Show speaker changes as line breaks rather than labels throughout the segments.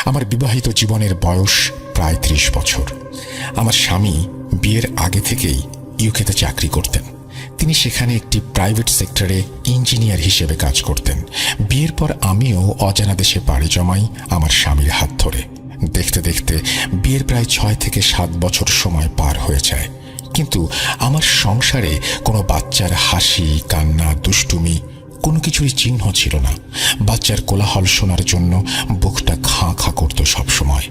আমার বিবাহিত জীবনের বয়স প্রায় ৩০ বছর। আমার স্বামী বিয়ের আগে থেকেই ইউকেতে চাকরি করতেন। তিনি সেখানে একটি প্রাইভেট সেক্টরে ইঞ্জিনিয়ার হিসেবে কাজ করতেন। বিয়ের পর আমিও অজানা দেশে পাড়ি জমাই আমার স্বামীর হাত ধরে। দেখতে দেখতে বিয়ের প্রায় ৬ থেকে ৭ বছর সময় পার হয়ে যায়, কিন্তু আমার সংসারে কোনো বাচ্চার হাসি, কান্না, দুষ্টুমি কোনো কিছুরই চিহ্ন ছিল না। বাচ্চার কোলাহল শোনার জন্য বুকটা খাঁ খাঁ করত সবসময়।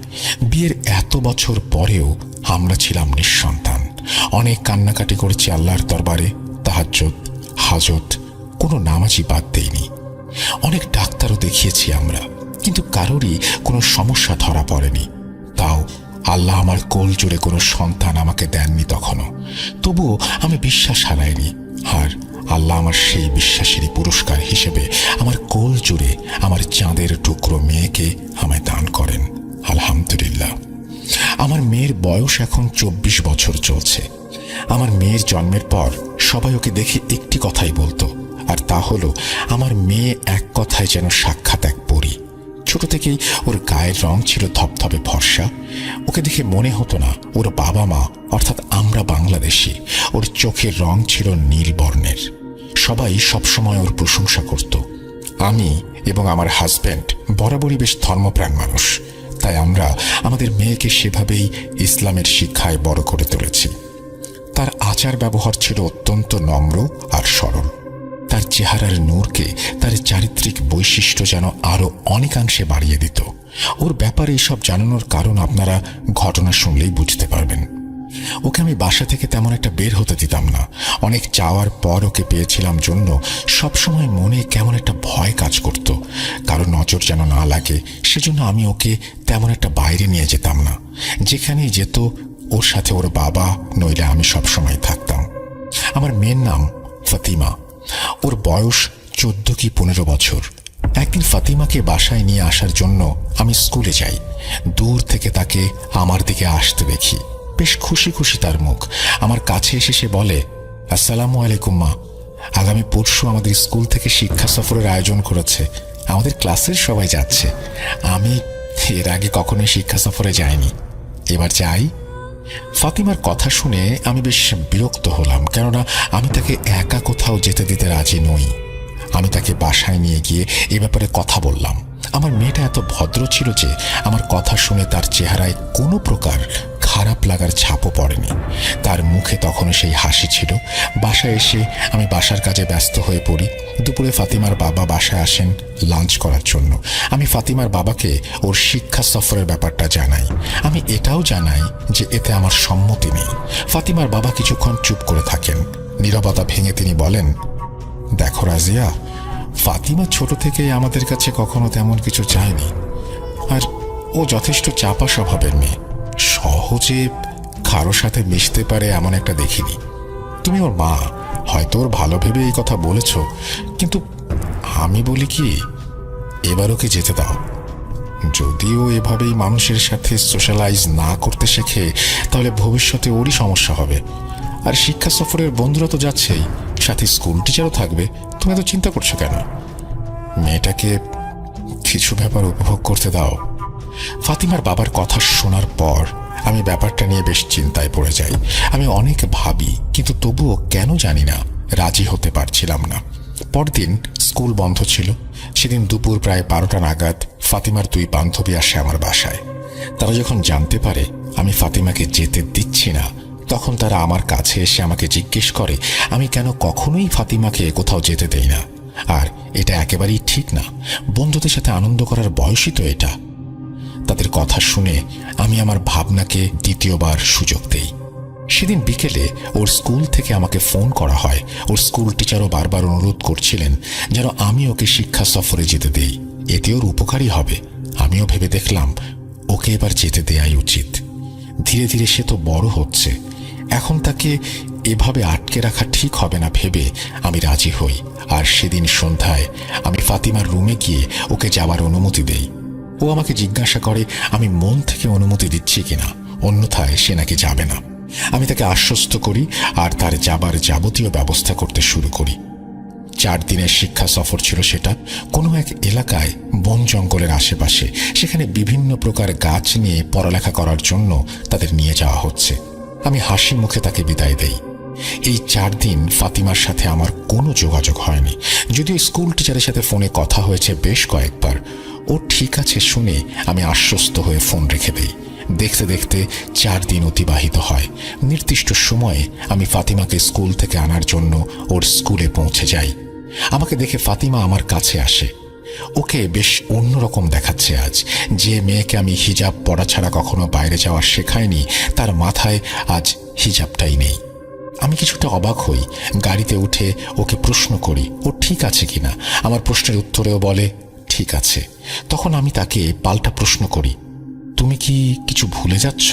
বিয়ের এত বছর পরেও আমরা ছিলাম নিঃসন্তান। অনেক কান্নাকাটি করেছি আল্লাহর দরবারে, তাহাজ্জুদ, হাজত, কোনো নামাজই বাদ দেইনি। অনেক ডাক্তারও দেখিয়েছি আমরা, কিন্তু কারোরই কোনো সমস্যা ধরা পড়েনি। তাও আল্লাহ আমার কোল জুড়ে কোনো সন্তান আমাকে দেননি তখনও। তবুও আমি বিশ্বাস হারাইনি, আর আল্লাহ আমার সেই বিশ্বাসেরই পুরস্কার হিসেবে আমার কোল জুড়ে আমার চাঁদের টুকরো মেয়েকে আমায় দান করেন। আলহামদুলিল্লাহ। আমার মেয়ের বয়স এখন ২৪ বছর চলছে। আমার মেয়ের জন্মের পর সবাই ওকে দেখে একটি কথাই বলতো, আর তা হলো আমার মেয়ে এক কথায় যেন সাক্ষাৎ এক পরী। ছোট থেকেই ওর গায়ের রং ছিল ধপধপে ফর্সা। ওকে দেখে মনে হতো না ওর বাবা মা অর্থাৎ আমরা বাংলাদেশি। ওর চোখের রং ছিল নীল বর্ণের। সবাই সবসময় ওর প্রশংসা করত। আমি এবং আমার হাজব্যান্ড বরাবরই বেশ ধর্মপ্রাণ মানুষ, তাই আমরা আমাদের মেয়েকে সেভাবেই ইসলামের শিক্ষায় বড় করে তুলেছি। তার আচার ব্যবহার ছিল অত্যন্ত নম্র আর সরল। তার চেহারার নূরকে তার চারিত্রিক বৈশিষ্ট্য যেন আরো অনেকাংশে বাড়িয়ে দিত। ওর ব্যাপারে এসব জানানোর কারণ আপনারা ঘটনা শুনলেই বুঝতে পারবেন। ওকে আমি বাসা থেকে তেমন একটা বের হতে দিতাম না। অনেক চাওয়ার পর ওকে পেয়েছিলাম জন্য সবসময় মনে কেমন একটা ভয় কাজ করত, কারো নজর যেন না লাগে। সেজন্য আমি ওকে তেমন একটা বাইরে নিয়ে যেতাম না। যেখানেই যেত ওর সাথে ওর বাবা নইলে আমি সবসময় থাকতাম। আমার মেয়ের নাম ফাতিমা। ওর বয়স ১৪ কি ১৫ বছর। একদিন ফাতিমাকে বাসায় নিয়ে আসার জন্য আমি স্কুলে যাই। দূর থেকে তাকে আমার দিকে আসতে দেখি। বেশ খুশি খুশি তার মুখ। আমার কাছে এসে সে বলে, আসসালামু আলাইকুম মা, আগামী পরশু আমাদের স্কুল থেকে শিক্ষা সফরের আয়োজন করেছে। আমাদের ক্লাসের সবাই যাচ্ছে। আমি এর আগে কখনোই শিক্ষা সফরে যাইনি, এবার যাই। ফাতিমার কথা শুনে আমি বেশ বিরক্ত হলাম, কেননা আমি তাকে একা কোথাও যেতে দিতে রাজি নই। আমি তাকে বাসায় নিয়ে গিয়ে এ ব্যাপারে কথা বললাম। আমার মেয়েটা এত ভদ্র ছিল যে আমার কথা শুনে তার চেহারায় কোনো প্রকার খারাপ লাগার ছাপও পড়েনি। তার মুখে তখনও সেই হাসি ছিল। বাসায় এসে আমি বাসার কাজে ব্যস্ত হয়ে পড়ি। দুপুরে ফাতিমার বাবা বাসায় আসেন লাঞ্চ করার জন্য। আমি ফাতিমার বাবাকে ওর শিক্ষা সফরের ব্যাপারটা জানাই। আমি এটাও জানাই যে এতে আমার সম্মতি নেই। ফাতিমার বাবা কিছুক্ষণ চুপ করে থাকেন। নীরবতা ভেঙে তিনি বলেন, দেখো রাজিয়া, ফাতিমা ছোট থেকেই আমাদের কাছে কখনো তেমন কিছু চায়নি, আর ও যথেষ্ট চাপা স্বভাবের মেয়ে। সহজে কারোর সাথে মিশতে পারে এমন একটা দেখিনি। তুমি ওর মা, হয়তো ওর ভালো ভেবে এই কথা বলেছ, কিন্তু আমি বলি কি, এবার ওকে যেতে দাও। যদিও এভাবেই মানুষের সাথে সোশ্যালাইজ না করতে শেখে, তাহলে ভবিষ্যতে ওরই সমস্যা হবে। আর শিক্ষা সফরের বন্ধুরা তো যাচ্ছেই, সাথে স্কুল টিচারও থাকবে। তুমি এত চিন্তা করছো কেন? মেয়েটাকে কিছু ব্যাপার উপভোগ করতে দাও। ফাতিমার বাবার কথা শোনার পর আমি ব্যাপারটা নিয়ে বেশ চিন্তায় পড়ে যাই। আমি অনেক ভাবি, কিন্তু তবুও কেন জানি না রাজি হতে পারছিলাম না। পরদিন স্কুল বন্ধ ছিল। সেদিন দুপুর প্রায় ১২টা নাগাদ ফাতিমার ২ বান্ধবী আসে আমার বাসায়। তারা যখন জানতে পারে আমি ফাতিমাকে যেতে দিচ্ছি না, তখন তারা আমার কাছে এসে আমাকে জিজ্ঞেস করে আমি কেন কখনোই ফাতিমাকে কোথাও যেতে দেই না। আর এটা একেবারেই ঠিক না। বন্ধুদের সাথে আনন্দ করার বয়সই তো এটা। তাদের কথা শুনে আমি আমার ভাবনাকে দ্বিতীয়বার সুযোগ দেই। সেদিন বিকেলে ওর স্কুল থেকে আমাকে ফোন করা হয়। ওর স্কুল টিচারও বারবার অনুরোধ করছিলেন যেন আমি ওকে শিক্ষা সফরে যেতে দেই, এতে ওর উপকারী হবে। আমিও ভেবে দেখলাম ওকে এবার যেতে দেয়াই উচিত। ধীরে ধীরে সে তো বড় হচ্ছে, এখন তাকে এভাবে আটকে রাখা ঠিক হবে না ভেবে আমি রাজি হই। আর সেদিন সন্ধ্যায় আমি ফাতিমার রুমে গিয়ে ওকে যাওয়ার অনুমতি দেই। ও আমাকে জিজ্ঞাসা করে আমি মন থেকে অনুমতি দিচ্ছি কিনা, অন্যথায় সে নাকি যাবে না। আমি তাকে আশ্বস্ত করি আর তার যাবার যাবতীয় ব্যবস্থা করতে শুরু করি। 4 দিনের শিক্ষা সফর ছিল সেটা। কোনো এক এলাকায় বন জঙ্গলের আশেপাশে, সেখানে বিভিন্ন প্রকার গাছ নিয়ে পড়ালেখা করার জন্য তাদের নিয়ে যাওয়া হচ্ছে। আমি হাসি মুখে তাকে বিদায় দেই। এই 4 দিন ফাতিমার সাথে আমার কোনো যোগাযোগ হয়নি, যদিও স্কুল টিচারের সাথে ফোনে কথা হয়েছে বেশ কয়েকবার। ও ঠিক আছে শুনে আমি আশ্বস্ত হয়ে ফোন রেখে দেই। দেখতে দেখতে 4 দিন অতিবাহিত হয়। নির্দিষ্ট সময়ে আমি ফাতিমাকে স্কুল থেকে আনার জন্য ওর স্কুলে পৌঁছে যাই। আমাকে দেখে ফাতিমা আমার কাছে আসে। ওকে বেশ অন্যরকম দেখাচ্ছে আজ। যে মেয়েকে আমি হিজাব পরা ছাড়া কখনো বাইরে যাওয়া শেখাইনি, তার মাথায় আজ হিজাবটাই নেই। আমি কিছুটা অবাক হই। গাড়িতে উঠে ওকে প্রশ্ন করি ও ঠিক আছে কিনা। আমার প্রশ্নের উত্তরেও বলে ঠিক আছে। তখন আমি তাকে পাল্টা প্রশ্ন করি, তুমি কি কিছু ভুলে যাচ্ছ?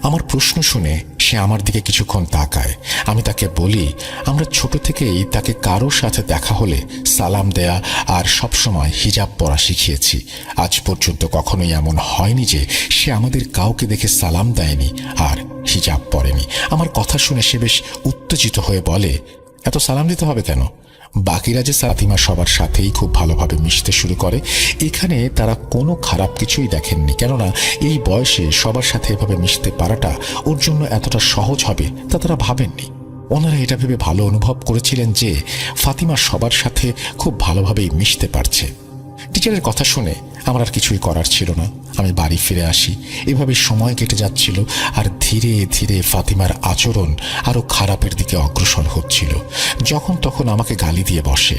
আমার প্রশ্ন শুনে সে আমার দিকে কিছুক্ষণ তাকায়। আমি তাকে বলি, আমরা ছোট থেকেই তাকে কারোর সাথে দেখা হলে সালাম দেয়া আর সবসময় হিজাব পরা শিখিয়েছি। আজ পর্যন্ত কখনোই এমন হয়নি যে সে আমাদের কাউকে দেখে সালাম দেয়নি আর হিজাব পরেনি। আমার কথা শুনে সে বেশ উত্তেজিত হয়ে বলে, এত সালাম দিতে হবে কেন? বাকিরা যে ফাতিমা সবার সাথেই খুব ভালোভাবে মিশতে শুরু করে, এখানে তারা কোনো খারাপ কিছুই দেখেননি। কেননা এই বয়সে সবার সাথে এভাবে মিশতে পারাটা ওর জন্য এতটা সহজ হবে তা তারা ভাবেননি। ওনারা এটা ভেবে ভালো অনুভব করেছিলেন যে ফাতিমা সবার সাথে খুব ভালোভাবেই মিশতে পারছে। টিচারের কথা শুনে আমার আর কিছুই করার ছিল না। আমি বাড়ি ফিরে আসি। এভাবে সময় কেটে যাচ্ছিল আর ধীরে ধীরে ফাতিমার আচরণ আরো খারাপের দিকে অগ্রসর হচ্ছিল। যখন তখন আমাকে গালি দিয়ে বসে।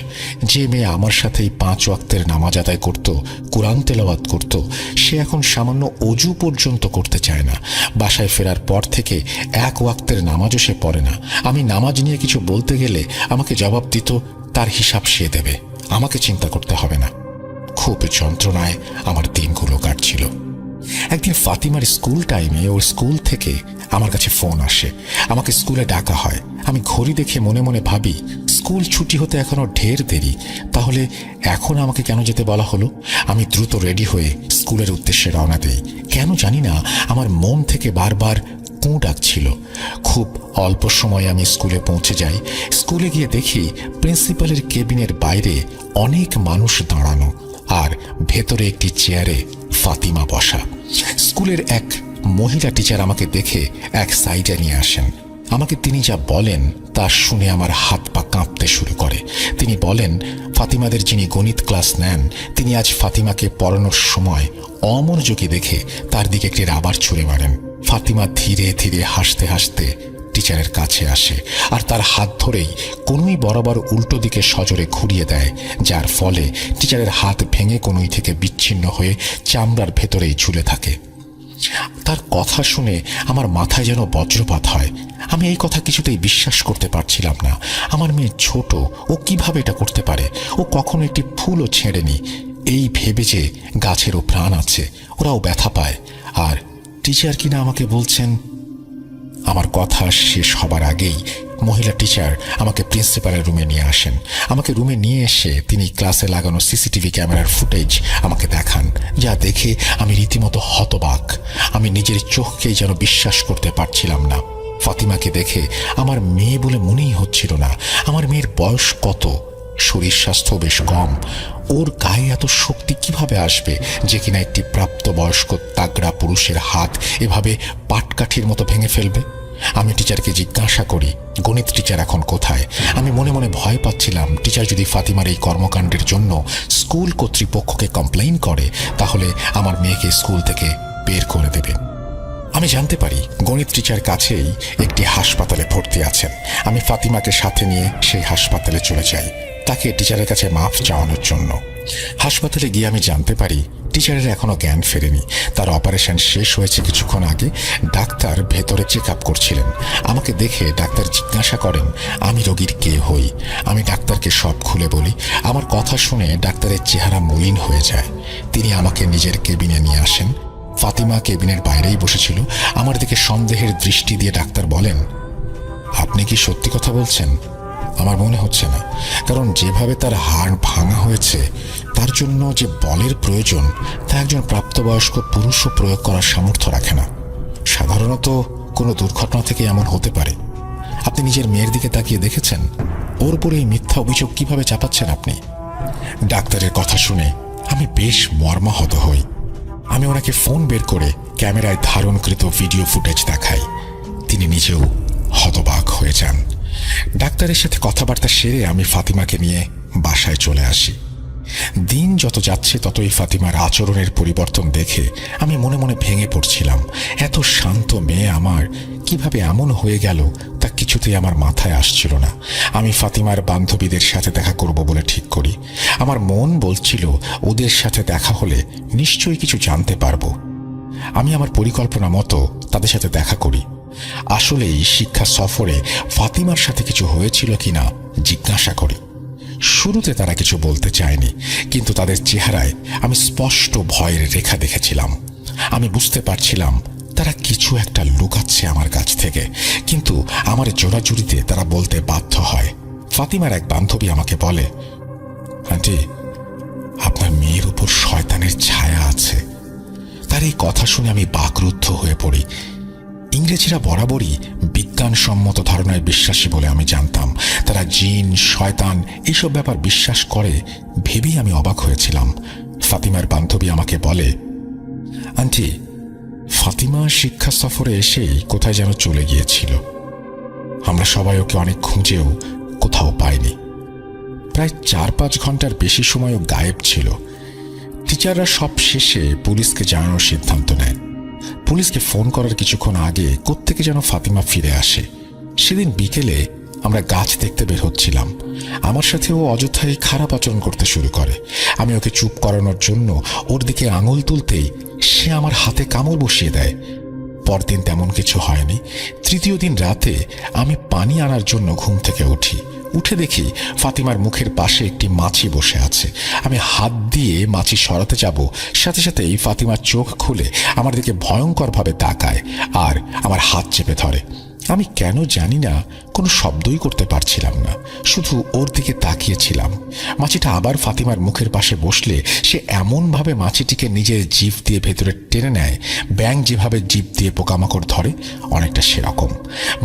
যে মেয়ে আমার সাথেই 5 ওয়াক্তের নামাজ আদায় করত, কোরআন তেলাওয়াত করত, সে এখন সামান্য অজু পর্যন্ত করতে চায় না। বাসায় ফেরার পর থেকে 1 ওয়াক্তের নামাজও সে পড়ে না। আমি নামাজ নিয়ে কিছু বলতে গেলে আমাকে জবাব দিত, তার হিসাব সে দেবে, আমাকে চিন্তা করতে হবে না। খুব যন্ত্রণায় আমার দিনগুলো কাটছিল। একদিন ফাতিমার স্কুল টাইমে ওর স্কুল থেকে আমার কাছে ফোন আসে। আমাকে স্কুলে ডাকা হয়। আমি ঘড়ি দেখে মনে মনে ভাবি, স্কুল ছুটি হতে এখনো ঢের দেরি, তাহলে এখন আমাকে কেন যেতে বলা হলো? আমি দ্রুত রেডি হয়ে স্কুলের উদ্দেশ্যে রওনা দেই। কেন জানি না আমার মন থেকে বারবার কু ডাকছিল। খুব অল্প সময়ে আমি স্কুলে পৌঁছে যাই। স্কুলে গিয়ে দেখি প্রিন্সিপালের কেবিনের বাইরে অনেক মানুষ দাঁড়ানো আর ভেতরে একটি চেয়ারে ফাতিমা বসা। স্কুলের এক মহিলা টিচার আমাকে দেখে এক সাইডে নিয়ে আসেন। আমাকে তিনি যা বলেন তা শুনে আমার হাত পা কাঁপতে শুরু করে। তিনি বলেন, ফাতিমাদের যিনি গণিত ক্লাস নেন, তিনি আজ ফাতিমাকে পড়ানোর সময় অমনোযোগী দেখে তার দিকে একটি রাবার ছুঁড়ে মারেন। ফাতিমা ধীরে ধীরে হাসতে হাসতে টিচারের কাছে আসে আর তার হাত ধরেই কনুই বরাবর উল্টো দিকে সজোরে ঘুরিয়ে দেয়, যার ফলে টিচারের হাত ভেঙে কনুই থেকে বিচ্ছিন্ন হয়ে চামড়ার ভেতরেই ঝুলে থাকে। তার কথা শুনে আমার মাথায় যেন বজ্রপাত হয়। আমি এই কথা কিছুতেই বিশ্বাস করতে পারছিলাম না। আমার মেয়ে ছোট, ও কিভাবে এটা করতে পারে? ও কখনো একটি ফুলও ছেড়েনি। এই ভেবে যে গাছেরও প্রাণ আছে, ওরাও ব্যথা পায়। আর টিচার কিনা আমাকে বলছেন। আমার কথা শেষ হবার আগেই মহিলা টিচার আমাকে প্রিন্সিপালের রুমে নিয়ে আসেন। আমাকে রুমে নিয়ে এসে তিনি ক্লাসে লাগানো সিসিটিভি ক্যামেরার ফুটেজ আমাকে দেখান, যা দেখে আমি রীতিমতো হতবাক। আমি নিজের চোখকেই যেন বিশ্বাস করতে পারছিলাম না। ফাতিমাকে দেখে আমার মেয়ে বলে মনেই হচ্ছিল না। আমার মেয়ের বয়স কত, শরীর স্বাস্থ্য বেশ কম। ওর গায়ে এত শক্তি কিভাবে আসবে যে কিনা একটি প্রাপ্তবয়স্ক তাগড়া পুরুষের হাত এভাবে পাটকাঠির মতো ভেঙে ফেলবে? আমি টিচারকে জিজ্ঞাসা করি, গণিত টিচার এখন কোথায়? আমি মনে মনে ভয় পাচ্ছিলাম, টিচার যদি ফাতিমার এই কর্মকাণ্ডের জন্য স্কুল কর্তৃপক্ষকে কমপ্লেইন করে, তাহলে আমার মেয়েকে স্কুল থেকে বের করে দেবে। আমি জানতে পারি গণিত টিচার কাছেই একটি হাসপাতালে ভর্তি আছেন। আমি ফাতিমাকে সাথে নিয়ে সেই হাসপাতালে চলে যাই, তাকে টিচারের কাছে মাফ চাওয়ানোর জন্য। হাসপাতালে গিয়ে আমি জানতে পারি টিচারের এখনো জ্ঞান ফেরেনি। তার অপারেশন শেষ হয়েছে কিছুক্ষণ আগে। ডাক্তার ভেতরে চেক আপ করছিলেন। আমাকে দেখে ডাক্তার জিজ্ঞাসা করেন আমি রোগীর কে হই। আমি ডাক্তারকে সব খুলে বলি। আমার কথা শুনে ডাক্তারের চেহারা মলিন হয়ে যায়। তিনি আমাকে নিজের কেবিনে নিয়ে আসেন। ফাতিমা কেবিনের বাইরেই বসেছিল। আমার দিকে সন্দেহের দৃষ্টি দিয়ে ডাক্তার বলেন, আপনি কি সত্যি কথা বলছেন? আমার মনে হচ্ছে না, কারণ যেভাবে তার হাড় ভাঙা হয়েছে তার জন্য যে বলের প্রয়োজন তা একজন প্রাপ্তবয়স্ক পুরুষও প্রয়োগ করার সামর্থ্য রাখে না। সাধারণত কোনো দুর্ঘটনা থেকে এমন হতে পারে। আপনি নিজের মেয়ের দিকে তাকিয়ে দেখেছেন? ওর উপরে এই মিথ্যা অভিযোগ কিভাবে চাপাচ্ছেন আপনি? ডাক্তারের কথা শুনে আমি বেশ মর্মাহত হই। আমি ওনাকে ফোন বের করে ক্যামেরায় ধারণকৃত ভিডিও ফুটেজ দেখাই। তিনি নিজেও হতবাক হয়ে যান। ডাক্তারের সাথে কথাবার্তা সেরে আমি ফাতিমাকে নিয়ে বাসায় চলে আসি। দিন যত যাচ্ছে ততই ফাতিমার আচরণের পরিবর্তন দেখে আমি মনে মনে ভেঙে পড়ছিলাম। এত শান্ত মেয়ে আমার কিভাবে এমন হয়ে গেল তা কিছুতেই আমার মাথায় আসছিল না। আমি ফাতিমার বান্ধবীদের সাথে দেখা করব বলে ঠিক করি। আমার মন বলছিল ওদের সাথে দেখা হলে নিশ্চয়ই কিছু জানতে পারবো। আমি আমার পরিকল্পনা মতো তাদের সাথে দেখা করি। আসলেই শিক্ষা সফরে ফাতিমার সাথে কিছু হয়েছিল কিনা জিজ্ঞাসা করি। শুরুতে তারা কিছু বলতে চায়নি, কিন্তু তাদের চেহারায় আমি স্পষ্ট ভয়ের রেখা দেখেছিলাম। আমি বুঝতে পারছিলাম তারা কিছু একটা লুকাচ্ছে আমার কাছ থেকে, কিন্তু আমার জোরাজুরিতে তারা বলতে বাধ্য হয়। ফাতিমার এক বান্ধবী আমাকে বলে, আন্টি, আপনার মেয়ের উপর শয়তানের ছায়া আছে। তার এই কথা শুনে আমি বাকরুদ্ধ হয়ে পড়ি। ইংরেজিরা বরাবরই বিজ্ঞানসম্মত ধারণায় বিশ্বাসী বলে আমি জানতাম। তারা জিন, শয়তান এইসব ব্যাপার বিশ্বাস করে ভেবেই আমি অবাক হয়েছিলাম। ফাতিমার বান্ধবী আমাকে বলে, আন্টি, ফাতিমা শিক্ষা সফরে এসেই কোথায় যেন চলে গিয়েছিল। আমরা সবাই ওকে অনেক খুঁজেও কোথাও পাইনি। প্রায় 4-5 ঘন্টার বেশি সময়ও গায়েব ছিল। টিচাররা সব শেষে পুলিশকে জানানোর সিদ্ধান্ত নেয়। পুলিশকে ফোন করার কিছুক্ষণ আগে কোত্থেকে যেন ফাতিমা ফিরে আসে। সেদিন বিকেলে আমরা গাছ দেখতে বের হচ্ছিলাম। আমার সাথে ও অযথাই খারাপ আচরণ করতে শুরু করে। আমি ওকে চুপ করানোর জন্য ওর দিকে আঙুল তুলতেই সে আমার হাতে কামড় বসিয়ে দেয়। পরদিন তেমন কিছু হয়নি। তৃতীয় দিন রাতে আমি পানি আনার জন্য ঘুম থেকে উঠে দেখি ফাতিমার মুখের পাশে একটি মাছি বসে আছে। আমি হাত দিয়ে মাছি সরাতে যাব, সাথে সাথেই ফাতিমার চোখ খুলে আমার দিকে ভয়ঙ্করভাবে তাকায় আর আমার হাত চেপে ধরে। আমি কেন জানি না কোনো শব্দই করতে পারছিলাম না, শুধু ওর দিকে তাকিয়েছিলাম। মাছিটা আবার ফাতিমার মুখের পাশে বসলে সে এমনভাবে মাছিটিকে নিজের জিভ দিয়ে ভেতরে টেনে নেয়, ব্যাঙ যেভাবে জিভ দিয়ে পোকামাকড় ধরে অনেকটা সেরকম।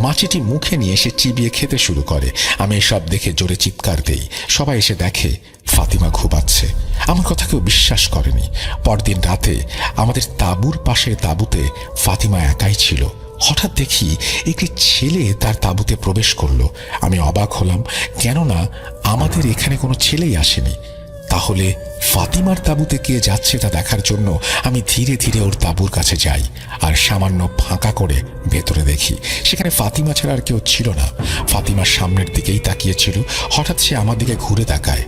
মাছিটি মুখে নিয়ে সে চিবিয়ে খেতে শুরু করে। আমি এসব দেখে জোরে চিৎকার দেই। সবাই এসে দেখে ফাতিমা ঘুমাচ্ছে। আমার কথা কেউ বিশ্বাস করেনি। পরদিন রাতে আমাদের তাঁবুর পাশের তাঁবুতে ফাতিমা একাই ছিল। হঠাৎ দেখি একটি ছেলে তার তাঁবুতে প্রবেশ করলো। আমি অবাক হলাম, কেননা আমাদের এখানে কোনো ছেলেই আসেনি। তাহলে ফাতিমার তাঁবুতে কে যাচ্ছে তা দেখার জন্য আমি ধীরে ধীরে ওর তাঁবুর কাছে যাই আর সামান্য ফাঁকা করে ভেতরে দেখি সেখানে ফাতিমা ছাড়া আর কেউ ছিল না। ফাতিমার সামনের দিকেই তাকিয়েছিল। হঠাৎ সে আমার দিকে ঘুরে তাকায়।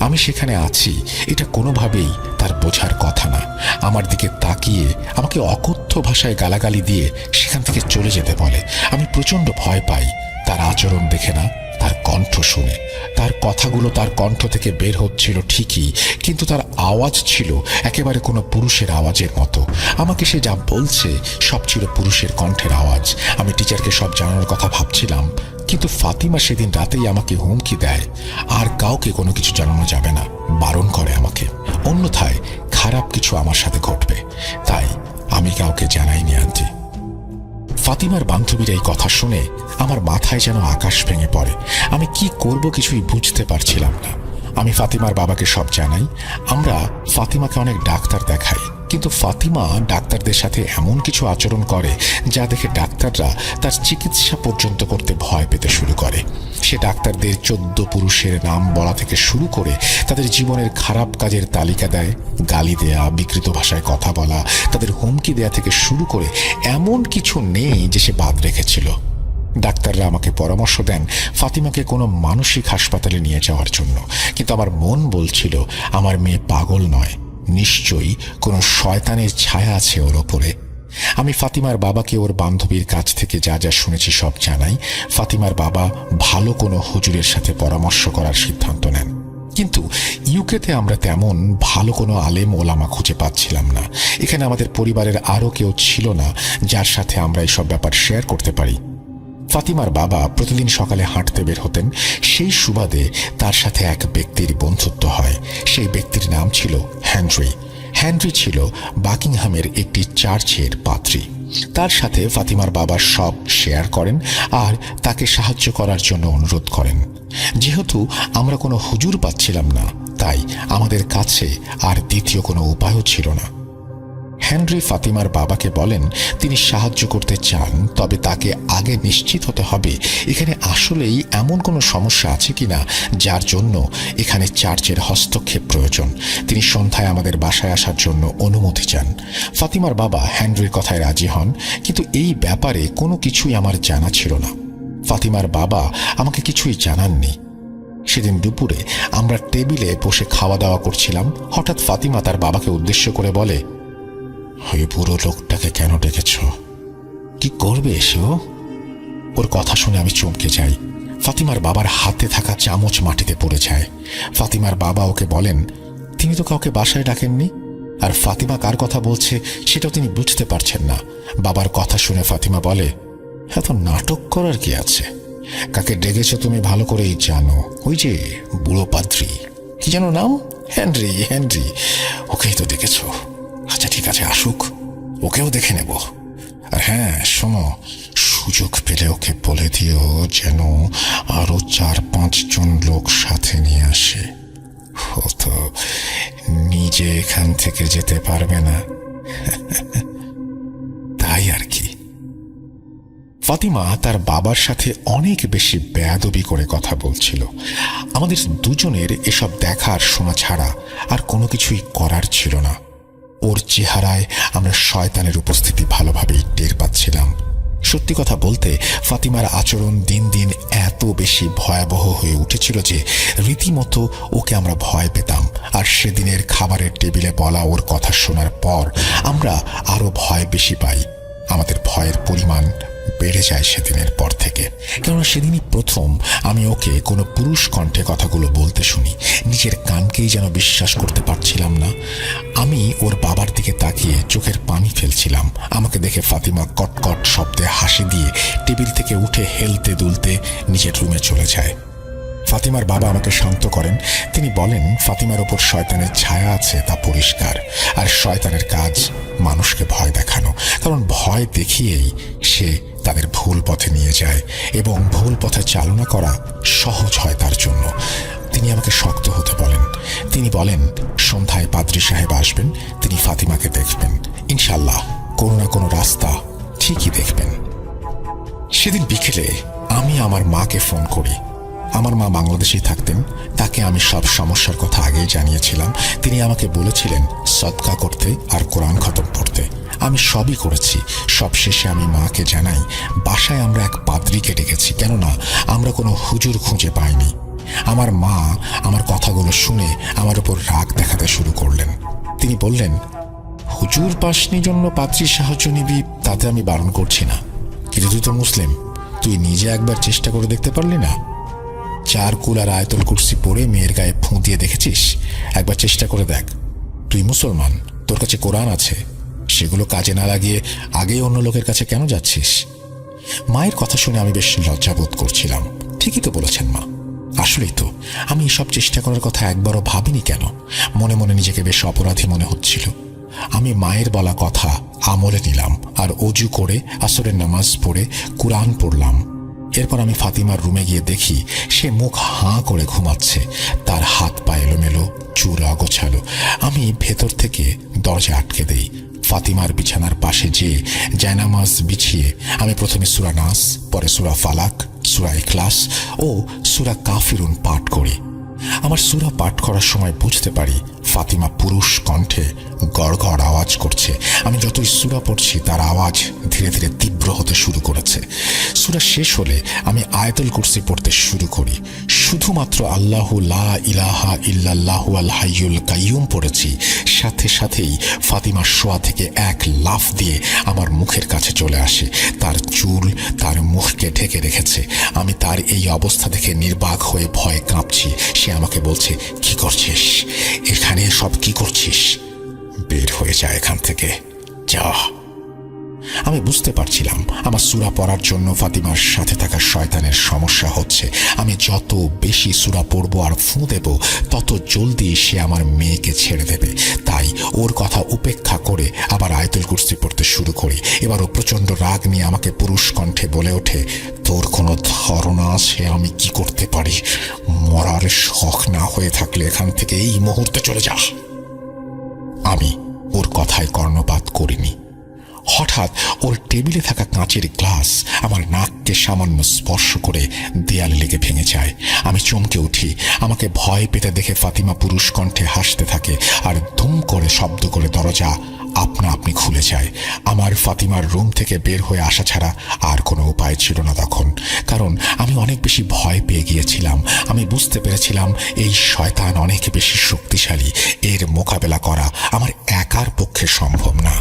আমি সেখানে আছি এটা কোনোভাবেই তার বোঝার কথা না। আমার দিকে তাকিয়ে আমাকে অকথ্য ভাষায় গালাগালি দিয়ে সেখান থেকে চলে যেতে বলে। আমি প্রচণ্ড ভয় পাই, তার আচরণ দেখে না, তার কণ্ঠ শুনে। তার কথাগুলো তার কণ্ঠ থেকে বের হচ্ছিল ঠিকই, কিন্তু তার আওয়াজ ছিল একেবারে কোনো পুরুষের আওয়াজের মতো। আমাকে সে যা বলছে সব ছিল পুরুষের কণ্ঠের আওয়াজ। আমি টিচারকে সব জানানোর কথা ভাবছিলাম, কিন্তু ফাতিমা সেদিন রাতেই আমাকে হুমকি দেয় আর কাউকে কোনো কিছু জানানো যাবে না, বারণ করে আমাকে, অন্যথায় খারাপ কিছু আমার সাথে ঘটবে। তাই আমি কাউকে জানাইনি আন্টি। ফাতিমার বান্ধবীর এই কথা শুনে আমার মাথায় যেন আকাশ ভেঙে পড়ে। আমি কি করব কিছুই বুঝতে পারছিলাম না। আমি ফাতিমার বাবাকে সব জানাই। আমরা ফাতিমাকে অনেক ডাক্তার দেখাই, কিন্তু ফাতিমা ডাক্তারদের সাথে এমন কিছু আচরণ করে যা দেখে ডাক্তাররা তার চিকিৎসা পর্যন্ত করতে ভয় পেতে শুরু করে। সে ডাক্তারদের 14 পুরুষের নাম বলা থেকে শুরু করে তাদের জীবনের খারাপ কাজের তালিকা দেয়। গালি দেয়া, বিকৃত ভাষায় কথা বলা, তাদের হুমকি দেয়া থেকে শুরু করে এমন কিছু নেই যে সে বাদ রেখেছিল। ডাক্তাররা আমাকে পরামর্শ দেন ফাতিমাকে কোনো মানসিক হাসপাতালে নিয়ে যাওয়ার জন্য, কিন্তু আমার মন বলছিল আমার মেয়ে পাগল নয়, নিশ্চয়ই কোনো শয়তানের ছায়া আছে ওর ওপরে। আমি ফাতিমার বাবাকে ওর বান্ধবীর কাছ থেকে যা যা শুনেছি সব জানাই। ফাতিমার বাবা ভালো কোনো হুজুরের সাথে পরামর্শ করার সিদ্ধান্ত নেন, কিন্তু ইউকেতে আমরা তেমন ভালো কোনো আলেম ওলামা খুঁজে পাচ্ছিলাম না। এখানে আমাদের পরিবারের আরও কেউ ছিল না যার সাথে আমরা এসব ব্যাপার শেয়ার করতে পারি। ফাতিমার বাবা প্রতিদিন সকালে হাঁটতে বের হতেন। সেই সুবাদে তার সাথে এক ব্যক্তির বন্ধুত্ব হয়। সেই ব্যক্তির নাম ছিল হেনরি। হেনরি ছিল বাকিংহামের একটি চার্চের পাদ্রী। তার সাথে ফাতিমার বাবা সব শেয়ার করেন আর তাকে সাহায্য করার জন্য অনুরোধ করেন। যেহেতু আমরা কোনো হুজুর পাচ্ছিলাম না, তাই আমাদের কাছে আর দ্বিতীয় কোনো উপায়ও ছিল না। হেনরি ফাতিমার বাবাকে বলেন তিনি সাহায্য করতে চান, তবে তাকে আগে নিশ্চিত হতে হবে এখানে আসলেই এমন কোনো সমস্যা আছে কিনা যার জন্য এখানে চার্চের হস্তক্ষেপ প্রয়োজন। তিনি সন্ধ্যায় আমাদের বাসায় আসার জন্য অনুমতি চান। ফাতিমার বাবা হেনরির কথায় রাজি হন, কিন্তু এই ব্যাপারে কোনো কিছুই আমার জানা ছিল না। ফাতিমার বাবা আমাকে কিছুই জানাননি। সেদিন দুপুরে আমরা টেবিলে বসে খাওয়া দাওয়া করছিলাম। হঠাৎ ফাতিমা তার বাবাকে উদ্দেশ্য করে বলে, ওই বুড়ো লোকটাকে কেন ডেকেছ? কি করবে এসে ও? ওর কথা শুনে আমি চমকে যাই। ফাতিমার বাবার হাতে থাকা চামচ মাটিতে পড়ে যায়। ফাতিমার বাবা ওকে বলেন, তিনি তো কাউকে বাসায় ডাকেননি, আর ফাতিমা কার কথা বলছে সেটাও তিনি বুঝতে পারছেন না। বাবার কথা শুনে ফাতিমা বলে, এত নাটক করার কি আছে? কাকে ডেকেছ তুমি ভালো করেই জানো, ওই যে বুড়ো পাদ্রী, কি যেন নাম, হেনরি। হেনরি, ওকেই তো ডেকেছ। আচ্ছা ঠিক আছে, আসুক, ওকেও দেখে নেব। আর হ্যাঁ শোনো, সুযোগ পেলে ওকে বলে দিও যেন আরো 4-5 জন লোক সাথে নিয়ে আসে। ও তো নিজে এখান থেকে যেতে পারবে না। তাই আর কি। ফাতিমা তার বাবার সাথে অনেক বেশি বেয়াদবি করে কথা বলছিল। আমাদের দুজনের এসব দেখার শোনা ছাড়া আর কোনো কিছুই করার ছিল না। ওর চেহারায় আমরা শয়তানের উপস্থিতি ভালোভাবেই টের পাচ্ছিলাম। সত্যি কথা বলতে ফাতিমার আচরণ দিন দিন এত বেশি ভয়াবহ হয়ে উঠেছিল যে রীতিমতো ওকে আমরা ভয় পেতাম। আর সেদিনের খাবারের টেবিলে বলা ওর কথা শোনার পর আমরা আরো ভয় বেশি পাই। আমাদের ভয়ের পরিমাণ বেড়ে যায় সেদিনের পর থেকে, কেননা সেদিনই প্রথম আমি ওকে কোনো পুরুষ কণ্ঠে কথাগুলো বলতে শুনি। নিজের কানকেই যেন বিশ্বাস করতে পারছিলাম না। আমি ওর বাবার দিকে তাকিয়ে চোখের পানি ফেলছিলাম। আমাকে দেখে ফাতিমা কটকট শব্দে হাসি দিয়ে টেবিল থেকে উঠে হেলতে দুলতে নিজের রুমে চলে যায়। ফাতিমার বাবা আমাকে শান্ত করেন। তিনি বলেন, ফাতিমার ওপর শয়তানের ছায়া আছে তা পরিষ্কার, আর শয়তানের কাজ মানুষকে ভয় দেখানো, কারণ ভয় দেখিয়েই সে তাদের ভুল পথে নিয়ে যায় এবং ভুল পথে চালনা করা সহজ হয় তার জন্য। তিনি আমাকে শক্ত হতে বলেন। তিনি বলেন, সন্ধ্যায় পাদ্রী সাহেব আসবেন, তিনি ফাতিমাকে দেখবেন, ইনশাল্লাহ কোনো না কোনো রাস্তা ঠিকই দেখবেন। সেদিন বিকেলে আমি আমার মাকে ফোন করি। আমার মা বাংলাদেশেই থাকতেন। তাকে আমি সব সমস্যার কথা আগেই জানিয়েছিলাম। তিনি আমাকে বলেছিলেন সদকা করতে আর কোরআন খতম পড়তে। আমি সবই করেছি। সবশেষে আমি মাকে জানাই বাসায় আমরা এক পাদ্রীকে ডেকেছি, কেননা আমরা কোনো হুজুর খুঁজে পাইনি। আমার মা আমার কথাগুলো শুনে আমার উপর রাগ দেখাতে শুরু করলেন। তিনি বললেন, হুজুর পাসনি জন্য পাদ্রীর সাহায্য নিবি তাতে আমি বারণ করছি না, কিন্তু তুই তো মুসলিম, তুই নিজে একবার চেষ্টা করে দেখতে পারলি না? 4 কুল আর আয়াতুল কুরসি পড়ে মেয়ের গায়ে ফুঁ দিয়ে দেখেছিস? একবার চেষ্টা করে দেখ। তুই মুসলমান, তোর কাছে কোরআন আছে, সেগুলো কাজে না লাগিয়ে আগেই অন্য লোকের কাছে কেন যাচ্ছিস? মায়ের কথা শুনে আমি বেশ লজ্জাবোধ করছিলাম। ঠিকই তো বলেছেন মা, আসলেই তো আমি এসব চেষ্টা করার কথা একবারও ভাবিনি কেন। মনে মনে নিজেকে বেশ অপরাধী মনে হচ্ছিল। আমি মায়ের বলা কথা আমলে নিলাম আর অজু করে আসরের নামাজ পড়ে কোরআন পড়লাম। এরপর আমি ফাতিমার রুমে গিয়ে দেখি সে মুখ হাঁ করে ঘুমাচ্ছে। তার হাত পা এলোমেলো, চুল অগোছালো। আমি ভেতর থেকে দরজা আটকে দেই। ফাতিমার বিছানার পাশে যেয়ে জায়নামাজ বিছিয়ে আমি প্রথমে সূরা নাস, পরে সূরা ফালাক, সূরা ইখলাস ও সূরা কাফিরুন পাঠ করি। আমার সূরা পাঠ করার সময় বুঝতে পারি ফাতিমা পুরুষ কণ্ঠে গড়গড় আওয়াজ করছে। আমি যতই সূরা পড়ছি তার আওয়াজ ধীরে ধীরে তীব্র হতে শুরু করেছে। সূরা শেষ হলে আমি আয়াতুল কুরসি পড়তে শুরু করি। শুধুমাত্র আল্লাহু লা ইলাহা ইল্লাল্লাহু আল হাইয়ুল কাইয়ুম পড়েছি, সাথে সাথেই ফাতিমা শোয়া থেকে এক লাফ দিয়ে আমার মুখের কাছে চলে আসে। তার চুল তার মুখকে ঢেকে রেখেছে। আমি তার এই অবস্থা দেখে নির্বাক হয়ে ভয়ে কাঁপছি। সে আমাকে বলছে, কি করছিস এখানে, সব কি করছিস? বের হয়ে যায় এখান থেকে, যা। আমি আমি বুঝতে পারছিলাম আমার সূরা পড়ার জন্য ফাতিমার সাথে থাকা শয়তানের সমস্যা হচ্ছে। আমি যত বেশি সূরা পড়বো আর ফু দেব, তত জলদি সে আমার মেয়েকে ছেড়ে দেবে। তাই ওর কথা উপেক্ষা করে আবার আয়াতুল কুরসি পড়তে শুরু করি। এবার ও প্রচন্ড রাগ নিয়ে আমাকে পুরুষ কণ্ঠে বলে ওঠে, তোর কোনো ধারণা আছে আমি কি করতে পারি? মরার শখ না হয়ে থাকলে এখান থেকে এই মুহূর্তে চলে যা। আমি ওর কথায় কর্ণপাত করিনি। হঠাৎ ওর টেবিলে থাকা কাঁচের গ্লাস আমার নাককে সামান্য স্পর্শ করে দেয়ালে লেগে ভেঙে যায়। আমি চমকে উঠি। আমাকে ভয় পেতে দেখে ফাতিমা পুরুষ কণ্ঠে হাসতে থাকে আর ধুম করে শব্দ করে দরজা আপনা আপনি খুলে যায়। আমার ফাতিমার রুম থেকে বের হয়ে আসা ছাড়া আর কোনো উপায় ছিল না তখন, কারণ আমি অনেক বেশি ভয় পেয়ে গিয়েছিলাম। আমি বুঝতে পেরেছিলাম এই শয়তান অনেক বেশি শক্তিশালী, এর মোকাবেলা করা আমার একার পক্ষে সম্ভব না।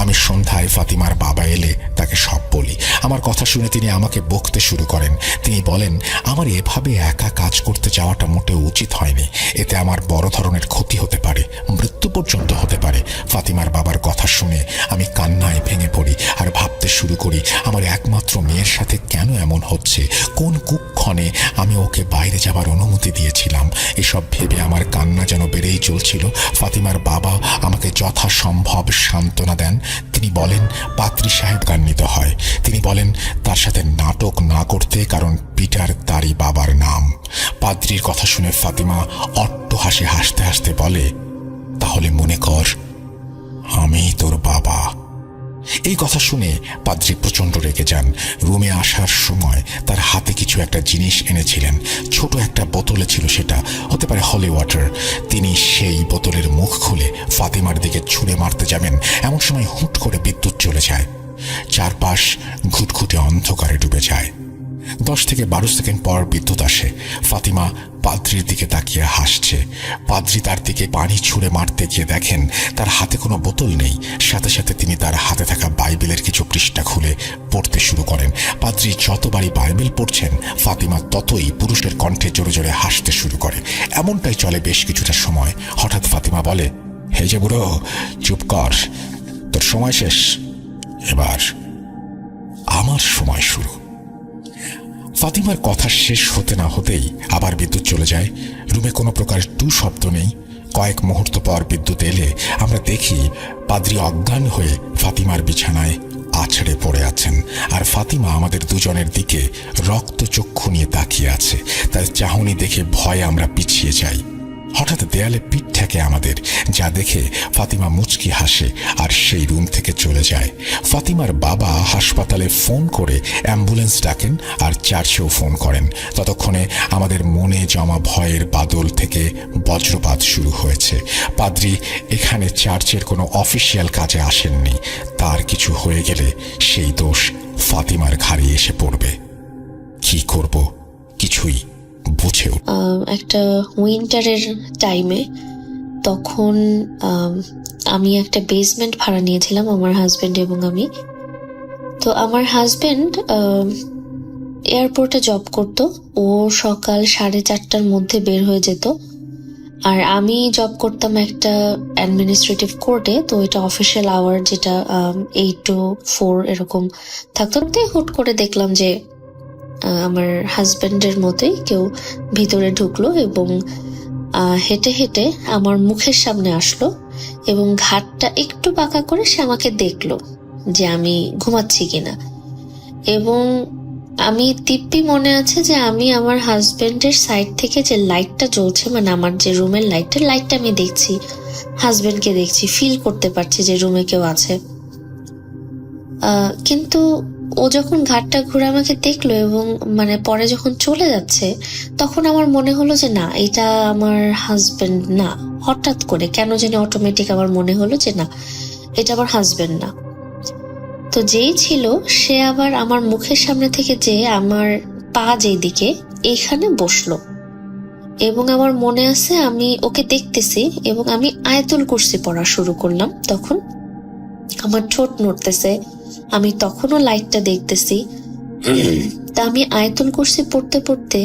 আমি সন্ধ্যায় ফাতিমার বাবা এলে তাকে সব বলি। আমার কথা শুনে তিনি আমাকে বকতে শুরু করেন। তিনি বলেন, আমার এভাবে একা কাজ করতে যাওয়াটা মোটেও উচিত হয়নি। এতে আমার বড় ধরনের ক্ষতি হতে পারে, মৃত্যু পর্যন্ত হতে পারে। ফাতিমার বাবার কথা শুনে আমি কান্নায় ভেঙে পড়ি আর ভাবতে শুরু করি আমার একমাত্র মেয়ের সাথে কেন এমন হচ্ছে, কোন কুক্ষণে আমি ওকে বাইরে যাবার অনুমতি দিয়েছিলাম। এসব ভেবে আমার কান্না যেন বেড়েই চলছিল। ফাতিমার বাবা আমাকে যথাসম্ভব সান্ত্বনা দেন। তিনি বলেন পাত্রী সাহেব গান্বিত হয়। তিনি বলেন তার সাথে নাটক না করতে, কারণ পিটার তারই বাবার নাম। পাদ্রীর কথা শুনে ফাতিমা অট্টহাসি হাসতে হাসতে বলে, তাহলে মনে কর আমি তোর বাবা। এই কথা শুনে পাদ্রী প্রচন্ড রেগে যান। রুমে আসার সময় তার হাতে কিছু একটা জিনিস এনেছিলেন। ছোট একটা বোতলে ছিল, সেটা হতে পারে হলি ওয়াটার। তিনি সেই বোতলের মুখ খুলে ফাতিমার দিকে ছুঁড়ে মারতে যাবেন, এমন সময় হুট করে বিদ্যুৎ চলে যায়। চারপাশ ঘুটঘুটে অন্ধকারে ডুবে যায়। 10 থেকে 12 সেকেন্ড পর বিদ্যুৎ আসে। ফাতিমা পাদ্রীর দিকে তাকিয়ে হাসছে। পাদ্রী তার দিকে পানি ছুঁড়ে মারতে গিয়ে দেখেন তার হাতে কোনো বোতল নেই। সাথে সাথে তিনি তার হাতে থাকা বাইবেলের কিছু পৃষ্ঠা খুলে পড়তে শুরু করেন। পাদ্রী যতবারই বাইবেল পড়ছেন, ফাতিমা ততই পুরুষের কণ্ঠে জোরে জোরে হাসতে শুরু করে। এমনটাই চলে বেশ কিছুটা সময়। হঠাৎ ফাতিমা বলে, হে যে বুড়ো, চুপ কর, তোর সময় শেষ, এবার আমার সময় শুরু। ফাতিমার কথা শেষ হতে না হতেই আবার বিদ্যুৎ চলে যায়। রুমে কোনো প্রকার টু শব্দ নেই। কয়েক মুহূর্ত পর বিদ্যুৎ এলে আমরা দেখি পাদ্রী অজ্ঞান হয়ে ফাতিমার বিছানায় আছড়ে পড়ে আছেন, আর ফাতিমা আমাদের দুজনের দিকে রক্তচক্ষু নিয়ে তাকিয়ে আছে। তার চাহনি দেখে ভয়ে আমরা পিছিয়ে যাই। হঠাৎ দেয়ালে পিঠ ঠেকে আমাদের, যা দেখে ফাতিমা মুচকি হাসে আর সেই রুম থেকে চলে যায়। ফাতিমার বাবা হাসপাতালে ফোন করে অ্যাম্বুলেন্স ডাকেন আর চার্চেও ফোন করেন। ততক্ষণে আমাদের মনে জমা ভয়ের বাদল থেকে বজ্রপাত শুরু হয়েছে। পাদ্রী এখানে চার্চের কোনো অফিসিয়াল কাজে আসেননি। তার কিছু হয়ে গেলে সেই দোষ ফাতিমার ঘাড়ে এসে পড়বে। কি করব কিছুই বুঝে
একটা উইন্টারের টাইমে তখন আমি একটা বেসমেন্ট ভাড়া নিয়েছিলাম, আমার হাজবেন্ড এবং আমি। তো আমার হাজবেন্ড এয়ারপোর্টে জব করত। ও সকাল 4:30টার মধ্যে বের হয়ে যেত, আর আমি জব করতাম একটা অ্যাডমিনিস্ট্রেটিভ কোর্টে। তো এটা অফিসিয়াল আওয়ার, যেটা 8 to 4 এরকম থাকতো। হুট করে দেখলাম যে আমার হাজবেন্ডের মতোই কেউ ভিতরে ঢুকলো এবং হেঁটে হেঁটে আমার মুখের সামনে আসলো এবং ঘাটটা একটু বাঁকা করে সে আমাকে দেখলো যে আমি ঘুমাচ্ছি কিনা। এবং আমি দিব্যি মনে আছে যে আমি আমার হাজবেন্ডের সাইড থেকে যে লাইটটা জ্বলছে, মানে আমার যে রুমের লাইটটা আমি দেখছি, হাজবেন্ডকে দেখছি, ফিল করতে পারছি যে রুমে কেউ আছে। কিন্তু ও যখন ঘাটটা ঘুরে আমাকে দেখলো এবং মানে পরে যখন চলে যাচ্ছে, তখন আমার মনে হলো যে না, এটা আমার হাজবেন্ড না। হঠাৎ করে কেন জানি অটোমেটিক আমার মনে হলো যে না, এটা আমার হাজবেন্ড না। তো যেই ছিল সে আবার আমার মুখের সামনে থেকে যে আমার পা যেদিকে, এইখানে বসলো। এবং আমার মনে আছে আমি ওকে দেখতেছি এবং আমি আয়াতুল কুরসি পড়া শুরু করলাম। তখন আমার ঠোঁট নড়তেছে, আমি তখনও লাইটটা দেখতেছি। তা আমি আয়াতুল কুরসি পড়তে পড়তে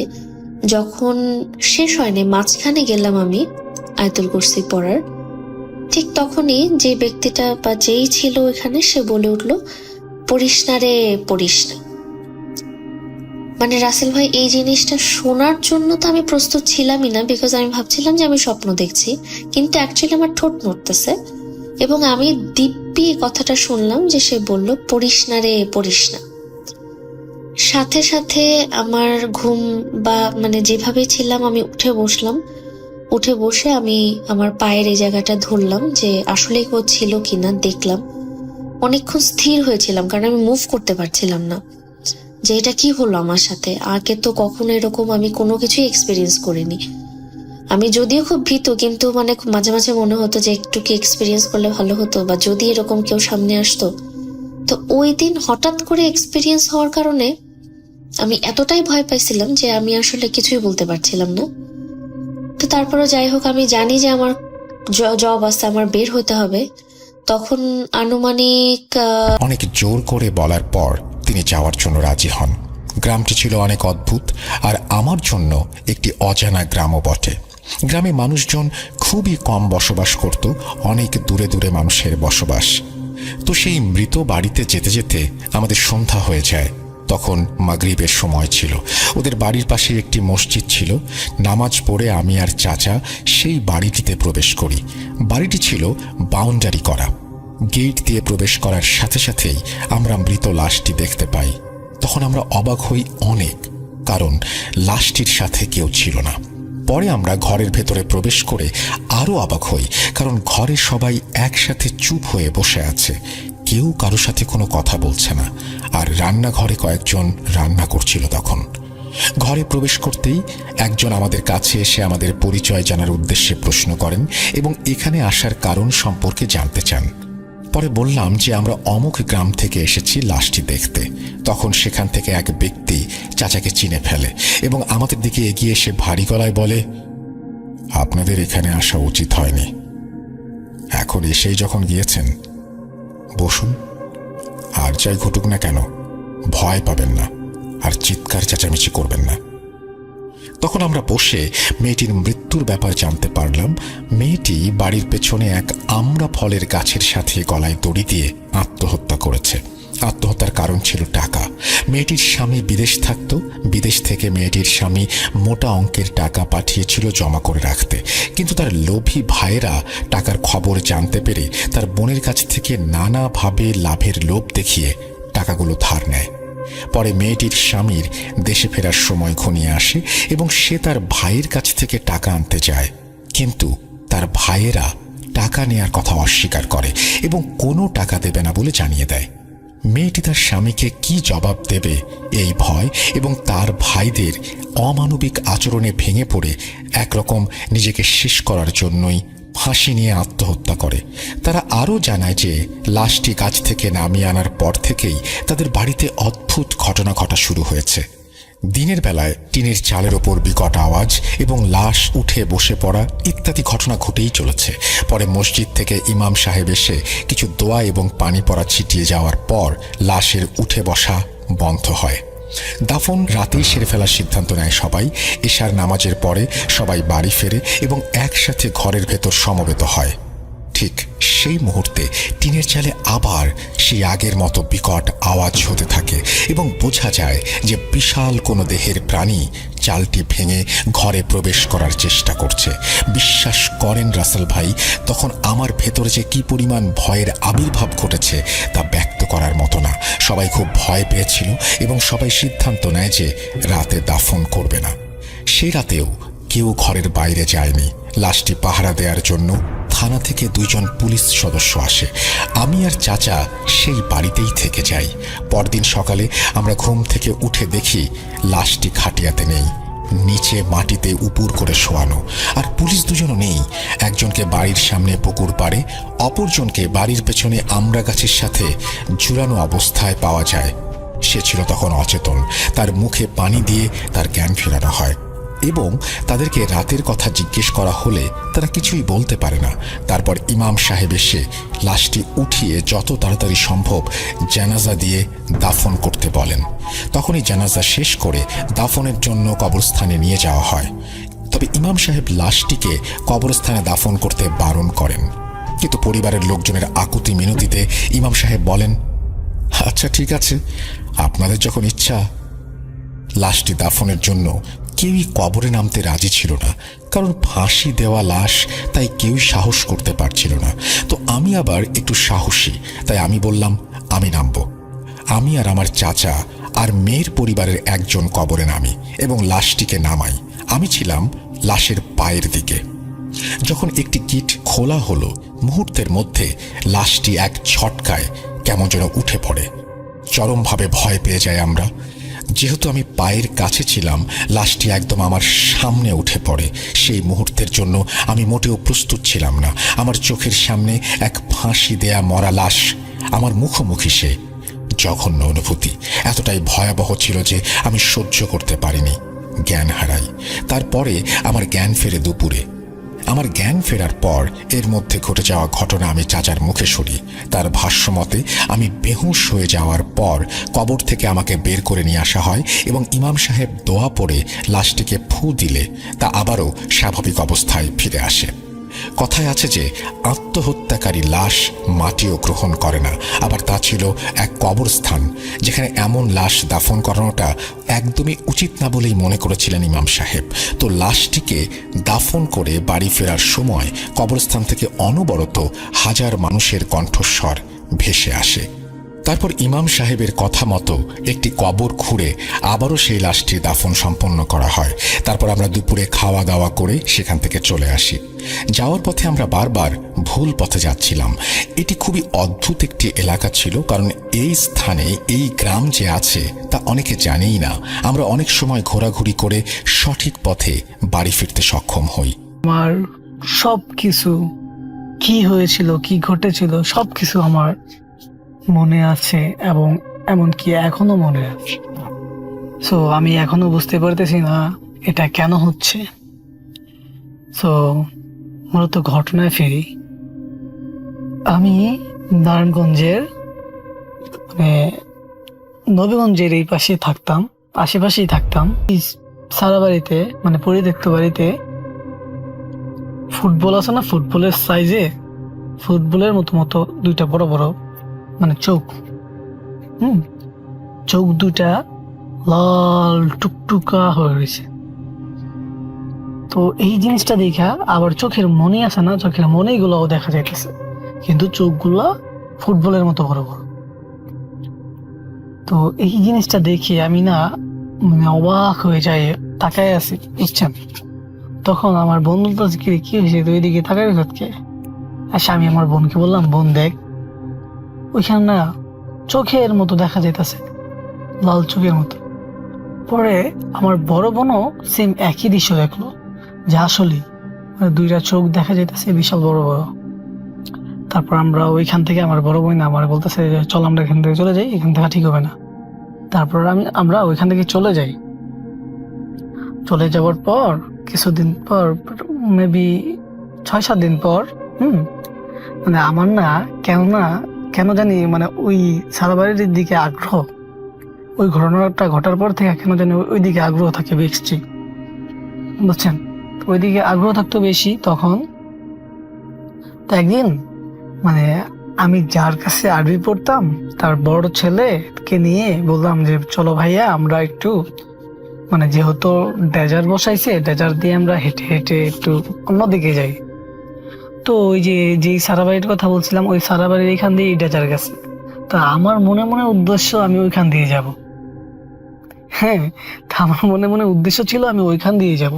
যখন শেষ হয়নি, মাঝখানে গেলাম আমি আয়াতুল কুরসি পড়ার, ঠিক তখনই যে ব্যক্তিটা বা যেই ছিল এখানে সে বলে উঠলো, পড়িস না রে, পড়িস না। মানে রাসেল ভাই, এই জিনিসটা শোনার জন্য তো আমি প্রস্তুত ছিলামই না, বিকজ আমি ভাবছিলাম যে আমি স্বপ্ন দেখছি, কিন্তু অ্যাকচুয়ালি আমার ঠোঁট নড়তেছে এবং আমি দিব্যি কথাটা শুনলাম যে সে বলল পড়িস না রে, পড়িস না। সাথে সাথে আমার ঘুম বা মানে যেভাবে ছিলাম আমি উঠে বসলাম। উঠে বসে আমি আমার পায়ের এই জায়গাটা ধরলাম যে আসলে কেউ ছিল কিনা দেখলাম। অনেকক্ষণ স্থির হয়েছিলাম কারণ আমি মুভ করতে পারছিলাম না যে এটা কি হলো আমার সাথে। আগে তো কখনো এরকম আমি কোনো কিছুই এক্সপিরিয়েন্স করিনি। আমি যদিও খুব ভীত, কিন্তু মানে মাঝে মাঝে মনে হতো যে একটু কি এক্সপিরিয়েন্স করলে ভালো হতো, বা যদি এরকম কেউ সামনে আসতো। তো ওই দিন হঠাৎ করে এক্সপিরিয়েন্স হওয়ার কারণে আমি এতটাই ভয় পাইছিলাম যে আমি আসলে কিছুই বলতে পারছিলাম না। তো তারপরে যাই হোক, আমি জানি যে আমার জব আছে, আমার বের হতে হবে। তখন আনুমানিক
অনেক জোর করে বলার পর তিনি যাওয়ার জন্য রাজি হন। গ্রামটি ছিল অনেক অদ্ভুত, আর আমার জন্য একটি অজানা গ্রামও বটে। গ্রামে মানুষজন খুবই কম বসবাস করত, অনেক দূরে দূরে মানুষের বসবাস। তো সেই মৃত বাড়িতে যেতে যেতে আমাদের সন্ধ্যা হয়ে যায়। তখন মাগরিবের সময় ছিল। ওদের বাড়ির পাশে একটি মসজিদ ছিল। নামাজ পড়ে আমি আর চাচা সেই বাড়িটিতে প্রবেশ করি। বাড়িটি ছিল বাউন্ডারি করা। গেট দিয়ে প্রবেশ করার সাথে সাথেই আমরা মৃত লাশটি দেখতে পাই। তখন আমরা অবাক হই অনেক, কারণ লাশটির সাথে কেউ ছিল না। পরে আমরা ঘরের ভেতরে প্রবেশ করে আরও অবাক হই, কারণ ঘরে সবাই একসাথে চুপ হয়ে বসে আছে, কেউ কারো সাথে কোনো কথা বলছে না। আর রান্নাঘরে কয়েকজন রান্না করছিল। তখন ঘরে প্রবেশ করতেই একজন আমাদের কাছে এসে আমাদের পরিচয় জানার উদ্দেশ্যে প্রশ্ন করেন এবং এখানে আসার কারণ সম্পর্কে জানতে চান। পরে বললাম যে আমরা অমুক গ্রাম থেকে এসেছি লাশটি দেখতে। তখন সেখান থেকে এক ব্যক্তি চাচাকে চিনে ফেলে এবং আমাদের দিকে এগিয়ে এসে ভারী গলায় বলে, আপনাদের এখানে আসা উচিত হয়নি। এখন এসেই যখন গিয়েছেন, বসুন, আর যাই ঘটুক না কেন ভয় পাবেন না, আর চিৎকার চেঁচামেচি করবেন না। তখন আমরা বসে মেয়েটির মৃত্যুর ব্যাপার জানতে পারলাম। মেয়েটি বাড়ির পেছনে এক আমড়া ফলের গাছের সাথে গলায় দড়ি দিয়ে আত্মহত্যা করেছে। আত্মহত্যার কারণ ছিল টাকা। মেয়েটির স্বামী বিদেশ থাকত। বিদেশ থেকে মেয়েটির স্বামী মোটা অঙ্কের টাকা পাঠিয়েছিল জমা করে রাখতে, কিন্তু তার লোভী ভাইয়েরা টাকার খবর জানতে পেরে তার বোনের কাছ থেকে নানাভাবে লাভের লোভ দেখিয়ে টাকাগুলো ধার নেয়। পরে মেয়েটির স্বামীর দেশে ফেরার সময় ঘনিয়ে আসে এবং সে তার ভাইয়ের কাছ থেকে টাকা আনতে যায়, কিন্তু তার ভাইয়েরা টাকা নেয়ার কথা অস্বীকার করে এবং কোনো টাকা দেবে না বলে জানিয়ে দেয়। মেয়েটি তার স্বামীকে কি জবাব দেবে এই ভয় এবং তার ভাইদের অমানবিক আচরণে ভেঙে পড়ে একরকম নিজেকে শেষ করার জন্যই ফাঁসি নিয়ে আত্মহত্যা করে। তারা আরও জানায় যে লাশটি গাছ থেকে নামিয়ে আনার পর থেকেই তাদের বাড়িতে অদ্ভুত ঘটনা ঘটা শুরু হয়েছে। দিনের বেলায় টিনের চালের ওপর বিকট আওয়াজ এবং লাশ উঠে বসে পড়া ইত্যাদি ঘটনা ঘটেই চলেছে। পরে মসজিদ থেকে ইমাম সাহেব এসে কিছু দোয়া এবং পানি পড়া ছিটিয়ে যাওয়ার পর লাশের উঠে বসা বন্ধ হয়। দাফন রাতেই সেরে ফেলার সিদ্ধান্ত নেয় সবাই। এশার নামাজের পরে সবাই বাড়ি ফেরে এবং একসাথে ঘরের ভেতর সমবেত হয়। ঠিক সেই মুহূর্তে টিনের চালে আবার সেই আগের মতো বিকট আওয়াজ হতে থাকে এবং বোঝা যায় যে বিশাল কোনো দেহের প্রাণী চালটি ভেঙে ঘরে প্রবেশ করার চেষ্টা করছে। বিশ্বাস করেন রাসেল ভাই, তখন আমার ভেতরে যে কি পরিমাণ ভয়ের আবির্ভাব ঘটেছে তা ব্যক্ত করার মতো না। সবাই খুব ভয় পেয়েছিল এবং সবাই সিদ্ধান্ত নেয় যে রাতে দাফন করবে না। সেই রাতেও কেউ ঘরের বাইরে যায়নি। লাশটি পাহারা দেওয়ার জন্য থানা থেকে 2 জন পুলিশ সদস্য আসে। আমি আর চাচা সেই বাড়িতেই থেকে যাই। পরদিন সকালে আমরা ঘুম থেকে উঠে দেখি লাশটি খাটিয়াতে নেই, নিচে মাটিতে উপুর করে শোয়ানো। আর পুলিশ 2 জনও নেই। একজনকে বাড়ির সামনে পুকুর পাড়ে, অপরজনকে বাড়ির পেছনে আমড়া গাছের সাথে ঝুলানো অবস্থায় পাওয়া যায়। সে ছিল তখন অচেতন। তার মুখে পানি দিয়ে তার জ্ঞান ফেরানো হয় এবং তাদেরকে রাতের কথা জিজ্ঞেস করা হলে তারা কিছুই বলতে পারে না। তারপর ইমাম সাহেব এসে লাশটি উঠিয়ে যত তাড়াতাড়ি সম্ভব জানাজা দিয়ে দাফন করতে বলেন। তখনই জানাজা শেষ করে দাফনের জন্য কবরস্থানে নিয়ে যাওয়া হয়। তবে ইমাম সাহেব লাশটিকে কবরস্থানে দাফন করতে বারণ করেন, কিন্তু পরিবারের লোকজনের আকুতি মিনতিতে ইমাম সাহেব বলেন, আচ্ছা ঠিক আছে, আপনাদের যখন ইচ্ছা। লাশটি দাফনের জন্য কেউই কবরে নামতে রাজি ছিল না, কারণ ফাঁসি দেওয়া লাশ, তাই কেউই সাহস করতে পারছিল না। তো আমি আবার একটু সাহসী, তাই আমি বললাম আমি নামব। আমি আর আমার চাচা আর মেয়ের পরিবারের একজন কবরে নামি এবং লাশটিকে নামাই। আমি ছিলাম লাশের পায়ের দিকে। যখন একটি গিট খোলা হলো, মুহূর্তের মধ্যে লাশটি এক ঝটকায় কেমন যেন উঠে পড়ে। চরমভাবে ভয় পেয়ে যাই আমরা। যেহেতু আমি পায়ের কাছে ছিলাম, লাশটি একদম আমার সামনে উঠে পড়ে। সেই মুহূর্তের জন্য আমি মোটেও প্রস্তুত ছিলাম না। আমার চোখের সামনে এক ফাঁসি দেয়া মরা লাশ, আমার মুখোমুখি সে। জঘন্য অনুভূতি এতটাই ভয়াবহ ছিল যে আমি সহ্য করতে পারিনি, জ্ঞান হারাই। তারপরে আমার জ্ঞান ফেরে দুপুরে। আমার জ্ঞান ফেরার পর এর মধ্যে ঘটে যাওয়া ঘটনা আমি চাচার মুখে শুনি। তার ভাষ্যমতে আমি বেহুঁশ হয়ে যাওয়ার পর কবর থেকে আমাকে বের করে নিয়ে আসা হয় এবং ইমাম সাহেব দোয়া পড়ে লাশটিকে ফু দিলে তা আবারও স্বাভাবিক অবস্থায় ফিরে আসে। কথায় আছে যে আত্মহত্যাকারী লাশ মাটিও গ্রহণ করে না। আবার তা ছিল এক কবরস্থান যেখানে এমন লাশ দাফন করানোটা একদমই উচিত না বলেই মনে করেছিলেন ইমাম সাহেব। তো লাশটিকে দাফন করে বাড়ি ফেরার সময় কবরস্থান থেকে অনবরত হাজার মানুষের কণ্ঠস্বর ভেসে আসে। তারপর ইমাম সাহেবের কথা মতো একটি কবর খুঁড়ে আবারও সেই লাশটির দাফন সম্পন্ন করা হয়। তারপর আমরা দুপুরে খাওয়া দাওয়া করে সেখান থেকে চলে আসি। যাওয়ার পথে আমরা বারবার ভুল পথে যাচ্ছিলাম। এটি খুবই অদ্ভুত একটি এলাকা ছিল, কারণ এই স্থানে এই গ্রাম যে আছে তা অনেকে জানেই না। আমরা অনেক সময় ঘোরাঘুরি করে সঠিক পথে বাড়ি ফিরতে সক্ষম হই।
আমার সব কিছু কি হয়েছিল, কি ঘটেছিল, সবকিছু আমার মনে আছে এবং এমনকি এখনো মনে আছে। সো আমি এখনো বুঝতে পারতেছি না এটা কেন হচ্ছে। সো মূলত ঘটনায় ফিরি। আমি নারায়ণগঞ্জের নবীগঞ্জের এই পাশে থাকতাম, আশেপাশেই থাকতাম। সারা বাড়িতে পরিত্যক্ত বাড়িতে ফুটবল আছে না, ফুটবলের সাইজে, ফুটবলের মতো দুইটা বড় বড় চোখ, চোখ দুটা লাল টুকটুকা হয়ে রয়েছে। তো এই জিনিসটা দেখা আবার চোখের মনি আছে না, চোখের মনি গুলাও দেখা যাইতেছে, কিন্তু চোখগুলা ফুটবলের মতো বড় বড়। তো এই জিনিসটা দেখে আমি না অবাক হয়ে যাই, তাকায় আছি, বুঝছেন। তখন আমার বোন বলতেছে কি হয়েছে, তুই এদিকে তাকাই কে? আচ্ছা, আমি আমার বোনকে বললাম, বোন দেখ ওইখানে না চোখের মতো দেখা যাইতেছে, লাল চোখের মতো। পরে আমার বড় বোনও সেম একই দৃশ্য দেখলো, যে আসলে দুইটা চোখ দেখা যাইতেছে বিশাল বড় বড়। তারপর আমরা ওইখান থেকে, আমার বড় বোন আমার বলতেছে যে চল আমরা এখান থেকে চলে যাই, এখান থেকে ঠিক হবে না। তারপর আমরা ওইখান থেকে চলে যাই। চলে যাওয়ার পর কিছুদিন পর, মেবি 6-7 দিন পর, আমার না কেন জানি ওই সারা বাড়ির দিকে আগ্রহ, ওই ঘটনাটা ঘটার পর থেকে কেন জানি ওই দিকে আগ্রহ থাকে বেশি, বুঝছেন। ওইদিকে আগ্রহ থাকতো বেশি। তখন তো একদিন আমি যার কাছে আরবি পড়তাম, তার বড় ছেলেকে নিয়ে বললাম যে চলো ভাইয়া আমরা একটু যেহেতু ডেজার বসাইছে, ডেজার দিয়ে আমরা হেঁটে হেঁটে একটু অন্যদিকে যাই। তো ওই যেই সারা বাড়ির কথা বলছিলাম, ওই সারা বাড়ির এখান দিয়ে ডেজার গেছে। তা আমার মনে মনে উদ্দেশ্য আমি ওইখান দিয়ে যাব। হ্যাঁ, তা আমার মনে মনে উদ্দেশ্য ছিল আমি ওইখান দিয়ে যাব।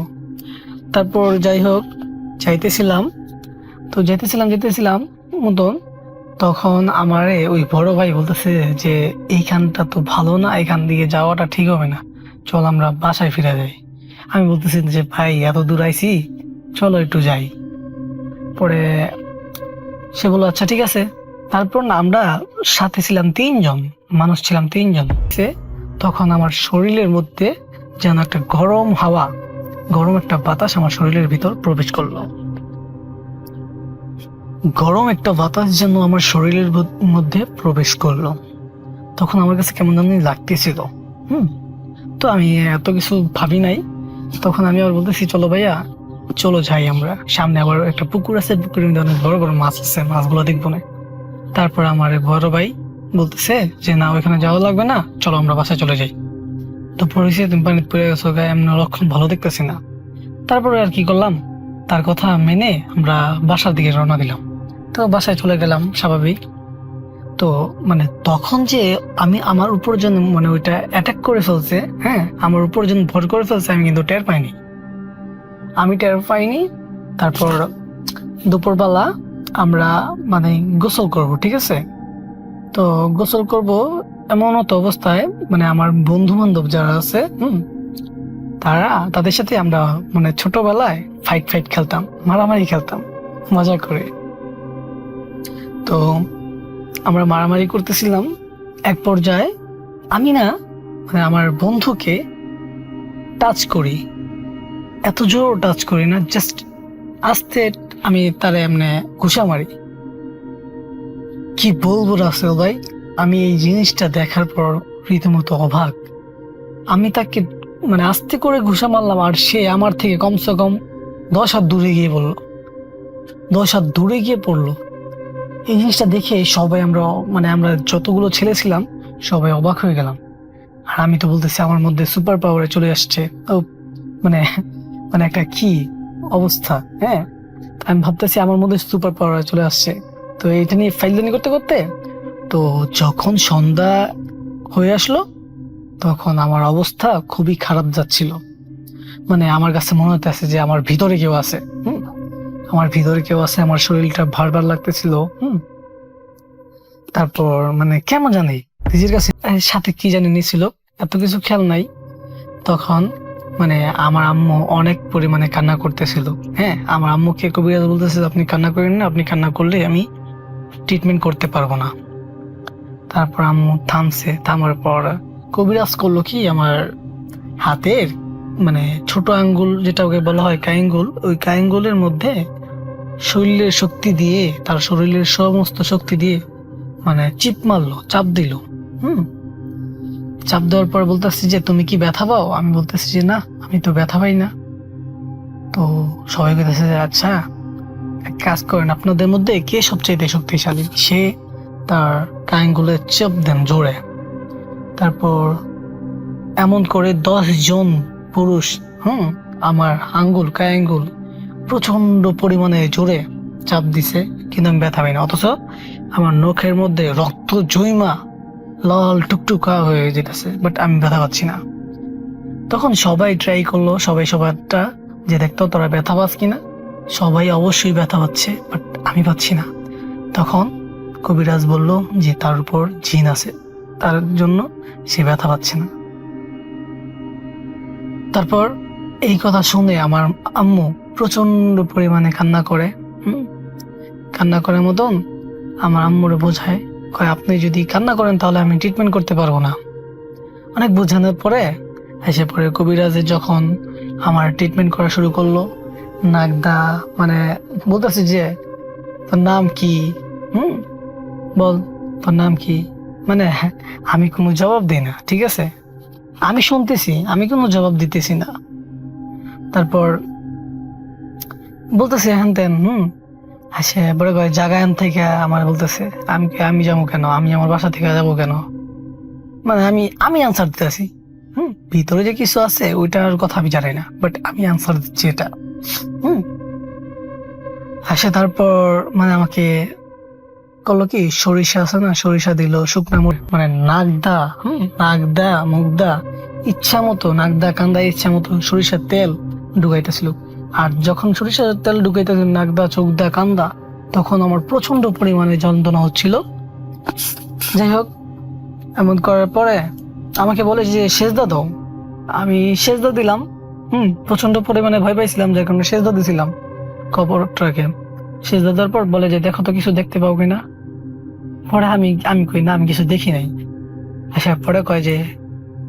তারপর যাই হোক যেতেছিলাম মতন, তখন আমারে ওই বড় ভাই বলতেছে যে এইখানটা তো ভালো না, এখান দিয়ে যাওয়াটা ঠিক হবে না, চল আমরা বাসায় ফিরে যাই। আমি বলতেছি যে ভাই এত দূর আইছি, চলো একটু যাই। পরে সে বললো আচ্ছা ঠিক আছে। তারপর না আমরা সাথে ছিলাম 3 জন মানুষ, ছিলাম 3 জন। তখন আমার শরীরের মধ্যে যেন একটা গরম হাওয়া, গরম একটা বাতাস আমার শরীরের ভিতর প্রবেশ করলো। গরম একটা বাতাস যেন আমার শরীরের মধ্যে প্রবেশ করলো। তখন আমার কাছে কেমন জানি লাগতেছিল। তো আমি এত কিছু ভাবি নাই। তখন আমি আবার বলতেছি চলো ভাইয়া চলো যাই আমরা, সামনে আবার একটা পুকুর আছে, পুকুরের মধ্যে অনেক বড় বড় মাছ আছে, মাছগুলো দেখবো না। তারপর আমার বড় ভাই বলতেছে যে না ওইখানে যাওয়া লাগবে না, চলো আমরা বাসায় চলে যাই। তো পরিচয় তুমি পানিতে পড়ে গেছো, গায়ে এমন লক্ষণ ভালো দেখতেছি না। তারপরে আর কি করলাম, তার কথা মেনে আমরা বাসার দিকে রওনা দিলাম। তো বাসায় চলে গেলাম স্বাভাবিক। তো মানে তখন যে আমি আমার উপর যেন মানে ওইটা অ্যাটাক করে ফেলছে, হ্যাঁ আমার উপর যেন ভর করে ফেলছে, আমি কিন্তু টের পাইনি। তারপর দুপুরবেলা আমরা মানে গোসল করব, ঠিক আছে। তো গোসল করব এমন তো অবস্থায় মানে আমার বন্ধু বান্ধব যারা আছে তাদের সাথে আমরা মানে ছোটবেলায় ফাইট খেলতাম, মারামারি খেলতাম মজা করে। তো আমরা মারামারি করতেছিলাম, এক পর্যায়ে আমি না মানে আমার বন্ধুকে টাচ করি, এত জোর টাচ করি না, জাস্ট আস্তে আমি তারে এমনি ঘুষা মারি। কি বলবো রাসেল ভাই, আমি এই জিনিসটা দেখার পর রীতিমতো অবাক। আমি তাকে মানে আস্তে করে ঘুষা মারলাম, আর সে আমার থেকে কমসে কম 10 হাত দূরে গিয়ে বললো, 10 হাত দূরে গিয়ে পড়লো। এই জিনিসটা দেখে সবাই আমরা যতগুলো ছেলে ছিলাম সবাই অবাক হয়ে গেলাম। আর আমি তো বলতেছি আমার মধ্যে সুপার পাওয়ারে চলে আসছে। ও মানে মানে একটা কি অবস্থা, হ্যাঁ আমি ভাবতেছি আমার মধ্যে সুপার পাওয়ার চলে আসছে। তো এটা নিয়ে ফাইলদানি করতে করতে তো যখন সন্ধ্যা হয়ে আসলো তখন আমার অবস্থা খুবই খারাপ যাচ্ছিল। মানে আমার কাছে মনে হতেছে যে আমার ভিতরে কেউ আছে, আমার ভিতরে কেউ আছে, আমার শরীরটা ভার লাগতেছিল। তারপর মানে কেমন জানি নিজের কাছে সাথে কি জানি নিছিল, এত কিছু খেয়াল নাই। তখন মানে আমার আম্মু অনেক পরিমাণে কান্না করতেছিল। হ্যাঁ আমার আম্মুকে কবিরাজ বলতেছে আপনি কান্না করেন না, আপনি কান্না করলে আমি ট্রিটমেন্ট করতে পারবো না। তারপর আম্মু থামছে, থামার পর কবিরাজ করলো কি আমার হাতের মানে ছোট আঙ্গুল যেটা ওকে বলা হয় কাইঙ্গুল, ওই কাইঙ্গুলের মধ্যে শরীরের শক্তি দিয়ে, তার শরীরের সমস্ত শক্তি দিয়ে মানে চিপ মারলো, চাপ দিল। চাপ দেওয়ার পর বলতেছি যে তুমি কি ব্যথা পাও? আমি বলতেছি যে না আমি তো ব্যথা পাই না। তো সবাই বলতেছে যে আচ্ছা এক কাজ করেন, আপনাদের মধ্যে কে সবচেয়ে শক্তিশালী? সে তার কাইঙ্গুলে চাপ দেন জোরে। তারপর এমন করে 10 জন পুরুষ আমার কাইঙ্গুল প্রচন্ড পরিমাণে জোরে চাপ দিছে, কিন্তু আমি ব্যথা পাই না। অথচ আমার নখের মধ্যে রক্ত জৈমা লাল টুকটুকা হয়ে যেতেছে, বাট আমি ব্যথা পাচ্ছি না। তখন সবাই ট্রাই করলো, সবাই সবারটা যে দেখতো তোরা ব্যথা পাস কিনা। সবাই অবশ্যই ব্যথা পাচ্ছে, বাট আমি পাচ্ছি না। তখন কবিরাজ বলল যে তার উপর জিন আছে, তার জন্য সে ব্যথা পাচ্ছে না। তারপর এই কথা শুনে আমার আম্মু প্রচন্ড পরিমাণে কান্না করে। কান্না করার মতন আমার আম্মুরে বোঝায়, কয় আপনি যদি কান্না করেন তাহলে আমি ট্রিটমেন্ট করতে পারবো না। অনেক বোঝানোর পরে এসে পরে কবিরাজে যখন আমার ট্রিটমেন্ট করা শুরু করলো, নাগদা মানে বলতেছে যে তোর নাম কি, বল তোর নাম কি। মানে আমি কোনো জবাব দিই না, ঠিক আছে, আমি শুনতেছি, আমি কোনো জবাব দিতেছি না। তারপর বলতেছে হ্যান তেন আসে বড় কয় জাগায়ান থেকে আমার বলতেছে আমি যাবো কেন, আমি আমার বাসা থেকে যাবো কেন। মানে আমি আনসার দিতেছি, ভিতরে যে কিছু আছে ওইটার কথা আমি জানি না, বাট আমি আনসার দিচ্ছি এটা। আসে তারপর মানে আমাকে করলো কি সরিষা আছে না, সরিষা দিল, শুকনা মরিচ, মানে নাগদা মুগদা ইচ্ছা মতো, নাগদা কান্দা ইচ্ছা মতো সরিষার তেল ঢুকাইতেছিল। আর যখন সরিষার তেল ঢুকাইতেছিল নাগদা চোখদা কান্দা, তখন আমার প্রচন্ড পরিমাণে যন্ত্রণা হচ্ছিল। যাই হোক এমন করার পরে আমাকে বলে যে সেজদা দাও। আমি সেজদা দিলাম। প্রচন্ড পরিমাণে ভয় পাইছিলাম, যার কারণে সেজদা দিছিলাম কবরটাকে। সেজদা দেওয়ার পর বলে যে দেখো তো কিছু দেখতে পাও কিনা। পরে আমি কই না আমি কিছু দেখি নাই। আসার পরে কয় যে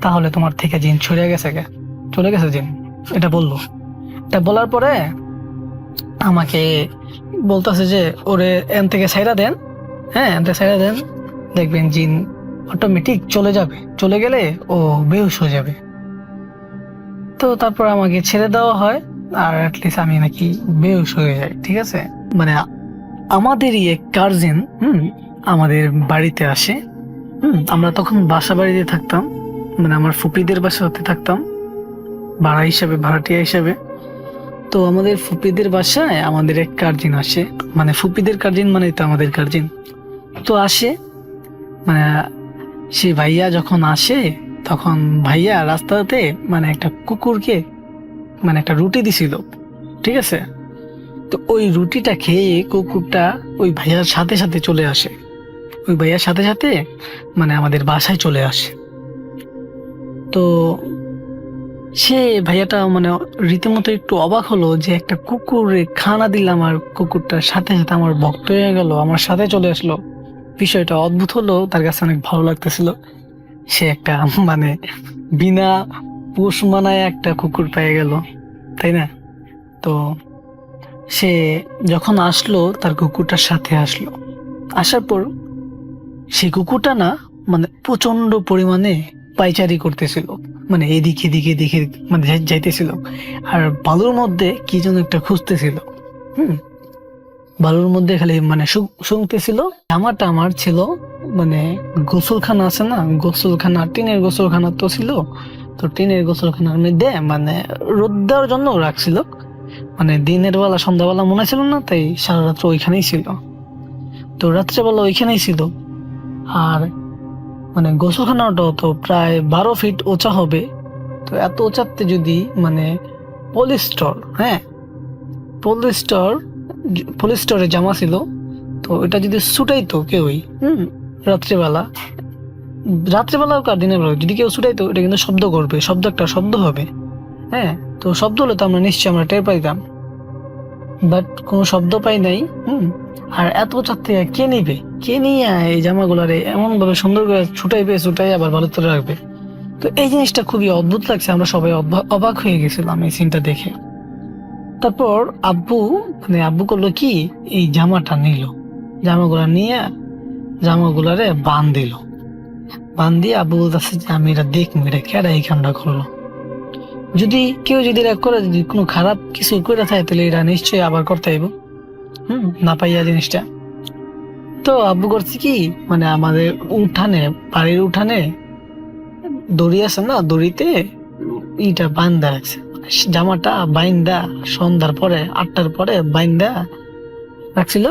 তাহলে তোমার থেকে জিন চলে গেছে জিন, এটা বললো। এটা বলার পরে আমাকে বলতেছে যে ওরে এন থেকে ছাইরা দেন, এন থেকে ছাইরা দেন, দেখবেন জিন অটোমেটিক চলে যাবে, চলে গেলে ও বেহুশ হয়ে যাবে। তো তারপর আমাকে ছেড়ে দেওয়া হয়, আর অ্যাটলিস্ট আমি নাকি বেহুশ হয়ে যাই, ঠিক আছে। মানে আমাদেরই এক গার্জেন আমাদের বাড়িতে আসে, আমরা তখন বাসা বাড়িতে থাকতাম, মানে আমার ফুপিদের বাসাতে থাকতাম ভাড়াটিয়া হিসাবে। তো আমাদের ফুপিদের বাসায় আমাদের এক গার্জিন আসে, মানে ফুপিদের গার্জিন মানে তো আমাদের গার্জিন। তো আসে, মানে সে ভাইয়া যখন আসে তখন ভাইয়া রাস্তাতে মানে একটা কুকুরকে মানে একটা রুটি দিছিল, ঠিক আছে। তো ওই রুটিটা খেয়ে কুকুরটা ওই ভাইয়ার সাথে সাথে চলে আসে, ওই ভাইয়ার সাথে সাথে মানে আমাদের বাসায় চলে আসে। তো সে ভাইয়াটা মানে রীতিমতো একটু অবাক হলো যে একটা কুকুরে খানা দিলাম আর কুকুরটার সাথে সাথে আমার ভক্ত হয়ে গেল, আমার সাথে চলে আসলো। বিষয়টা অদ্ভুত হলো, তার কাছে অনেক ভালো লাগতেছিল। সে একটা মানে বিনা পোষ মানায় একটা কুকুর পেয়ে গেল, তাই না? তো সে যখন আসলো তার কুকুরটার সাথে আসলো, আসার পর সেই কুকুরটা না মানে প্রচন্ড পরিমাণে পাইচারি করতেছিল, মানে এদিকে এদিকে এদিকে মানে যাইতেছিল আর বালুর মধ্যে কি যেন একটা খুঁজতেছিল। বালুর মধ্যে খালি মানে শুনতেছিল। জামাটা আমার ছিল মানে গোসলখানা আছে না, গোসলখানা টিনের গোসলখানা তো ছিল। তো টিনের গোসলখানার মধ্যে মানে রোদ দেওয়ার জন্য রাখছিল, মানে দিনের বেলা সন্ধ্যাবেলা মনে ছিল না, তাই সারা রাত্র ওইখানেই ছিল। তো রাত্রেবেলা ওইখানেই ছিল। আর মানে গোসলখানাটা তো প্রায় 12 ফিট উঁচা হবে। তো এত উঁচাতে যদি মানে পলিস্টরের জামা ছিল, তো এটা যদি ছুটাইতো কেউই রাত্রেবেলা হোক আর দিনের বেলা যদি কেউ ছুটাইতো, এটা কিন্তু শব্দ করবে, শব্দ হবে। হ্যাঁ, তো শব্দ হলে তো আমরা নিশ্চয়ই আমরা টের পাইতাম, বাট কোনো শব্দ পাই নাই। আর এত উঁচার থেকে কে নিয়ে এই জামাগুলারে এমন ভাবে সুন্দর করে ছুটাই আবার ভালো করে রাখবে। তো এই জিনিসটা খুবই অদ্ভুত লাগছে, আমরা সবাই অবাক হয়ে গেছিলাম এই সিনটা দেখে। তারপর আব্বু করলো কি, এই জামাটা নিল, জামাগুলা নিয়ে জামাগুলারে বান দিয়ে আব্বু বলতেছে যে আমি এটা দেখবো, এটা কেডা এই কামটা করলো। যদি কেউ যদি এটা করে, যদি কোনো খারাপ কিছু করে থাকে, তাহলে এটা নিশ্চয়ই আবার করতে হইব, না পাইয়া জিনিসটা। তো আব্বু করছে কি, মানে আমাদের বাড়ির উঠানে দড়ি আছে না, দড়িতে ইটা বান্ধা রাখছে, জামাটা বাইন্দা সন্ধ্যার পরে 8টার পরে বাইন্দা রাখছিল।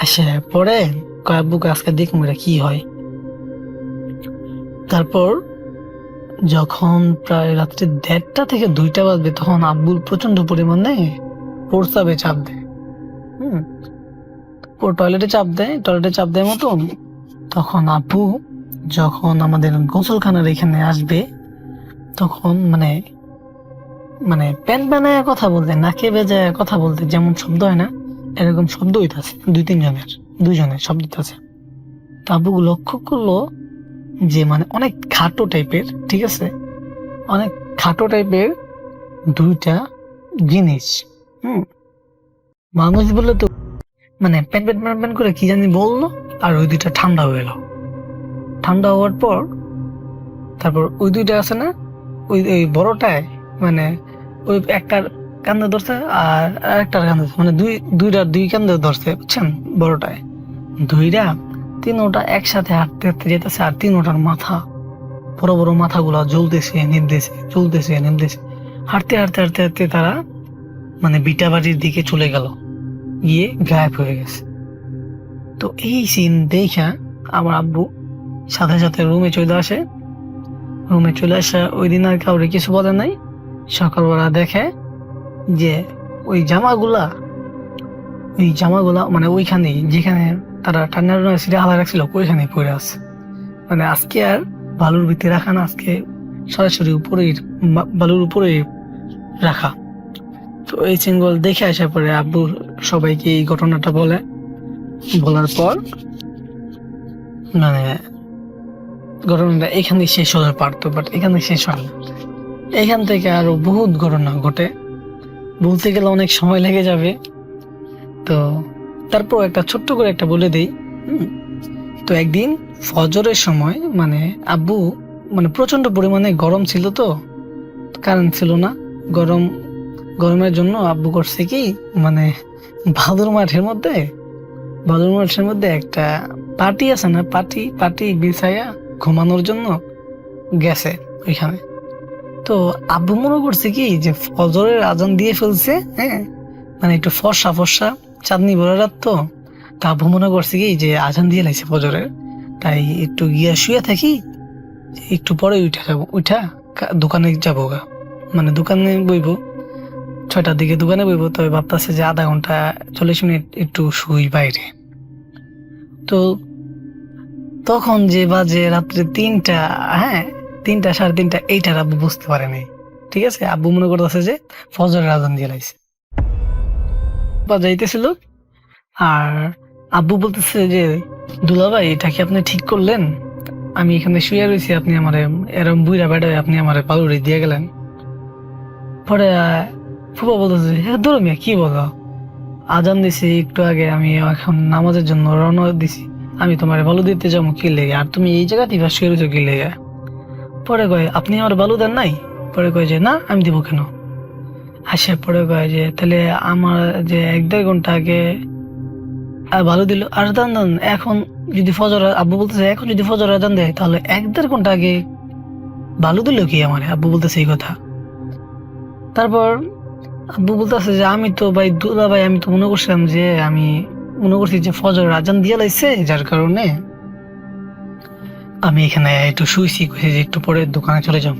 আসে পরে আব্বুকে আজকে দেখবো এটা কি হয়। তারপর যখন প্রায় রাত্রে 1:30 থেকে 2টা বাজবে, তখন আব্বুর প্রচন্ড পরিমাণে প্রস্রাবে চাপ দেয়। টয়লেটে চাপ দেয় মতন। তখন আব্বু যখন আমাদের গোসলখানার এখানে আসবে, তখন মানে প্যান প্যানায় কথা বলতে, নাকে বেজায় কথা বলতে যেমন শব্দ হয় না, এরকম শব্দ হইতাছে 2-3 জনের শব্দ হইতাছে। তো আব্বু লক্ষ্য করলো যে মানে অনেক খাটো টাইপের, ঠিক আছে, অনেক খাটো টাইপের 2টা জিনিস। মানুষ বলে তো মানে প্যান প্যান প্যান প্যান করে কি জানি বললো, আর ওই 2টা ঠান্ডা হয়ে গেল। ঠান্ডা হওয়ার পর তারপর ওই 2টা আছে না, ওই বড়টায় মানে ওই একটার কান্দে ধরছে আর আরেকটার কান্দে, মানে দুই কান্দে ধরছে, বুঝছেন, বড়টায় 2টা। 3ওটা একসাথে হাঁটতে হাঁটতে যেতেছে, আর 3ওটার মাথা, বড় বড় মাথাগুলা জ্বলতেছে নিমতেছে। হাঁটতে হাঁটতে হাঁটতে হাঁটতে তারা মানে বিটা বাড়ির দিকে চলে গেল, গিয়ে গায়েব হয়ে গেছে। তো এই সিন দেখা আমার আব্বু সাথে সাথে রুমে চলে আসা ওই দিন আর কাউরে কিছু বলে নাই। সকালবেলা দেখে যে ওই জামাগুলা মানে ওইখানে যেখানে তারা ঠান্ডার সিটে হালা রাখছিল ওইখানে পড়ে আছে। মানে আজকে আর বালুর ভিতরে রাখা না, আজকে সরাসরি বালুর উপরে রাখা। তো এই সিনগুলো দেখে আসার পরে আব্বু সবাইকে এই ঘটনাটা বলার পর মানে ঘটনাটা এখানে শেষ হতে পারতো, বাট এখানে শেষ হয় না। এখান থেকে আরো বহুত ঘটনা ঘটে, বলতে গেলে অনেক সময় লেগে যাবে। তো তারপর একটা ছোট্ট করে একটা বলে দেই। তো একদিন ফজরের সময় মানে আব্বু মানে প্রচন্ড পরিমাণে গরম ছিল, তো কারেন্ট ছিল না, গরমের জন্য আব্বু করছে কি, মানে ভাদুর মাঠের মধ্যে একটা পাটি আছে না, পাটি বিছাইয়া ঘুমানোর জন্য গেছে ওইখানে। তো আব্বু মনে করছে কি যে ফজরের আজান দিয়ে ফেলছে, হ্যাঁ, মানে একটু ফর্সা ফর্সা চাঁদনি ভরা রাত তো। তা আব্বু মনে করছে কি যে আজান দিয়ে লাইছে ফজরের, তাই একটু গিয়া শুয়ে থাকি, একটু পরে উঠা দোকানে যাবো গা, মানে দোকানে বইবো, 6টার দিকে দোকানে বইবো। তবে ভাবতেছে যে আধা ঘন্টা 40 মিনিট একটু শুই বাইরে। তো তখন যে বাজে রাত্রে 3টা, হ্যাঁ 3টা 3:30, এইটার আব্বু বুঝতে পারে নাই। ঠিক আছে, আব্বু মনে করতেছে যে ফজরের আজান দিয়ে লাইছে, বাজাইতেছিল। আর আব্বু বলতেছে যে দুলাভাই এটা কি আপনি ঠিক করলেন? আমি এখানে শুয়ে রয়েছি, আপনি আমার এরম বুইরা বেড়ায় আপনি আমার পালুরি দিয়ে গেলেন। পরে ফুপা বলতেছে হ্যাঁ ধরো মিয়া কি বলো, আজান দিছি একটু আগে, আমি এখন নামাজের জন্য রওনা দিছি, আমি তোমার বালু দিতে যাবো কি লেগে, আর তুমি এই জায়গাতেই বা শুয়ে রয়েছো কি লেগে? পরে কয় আপনি আমার বালু দেন নাই? পরে কয় যে না আমি দিব কেন? আসে পরে কয় যে তাহলে আমার যে 1-1.5 ঘন্টা আগে বালু দিল, আর দান দান এখন যদি ফজর, আব্বু বলতেছে এখন যদি ফজর আজান দেয় তাহলে 1-1.5 ঘন্টা আগে বালু দিল কি আমার? আব্বু বলতেছে এই কথা। তারপর আব্বু বলতেছে যে আমি তো ভাই দুলা ভাই, আমি তো মনে করছিলাম যে আমি মনে করছি যে ফজর আজান দিয়ে লাইছে, যার কারণে আমি এখানে একটু শুইছি, কইছি যে একটু পরে দোকানে চলে যাও।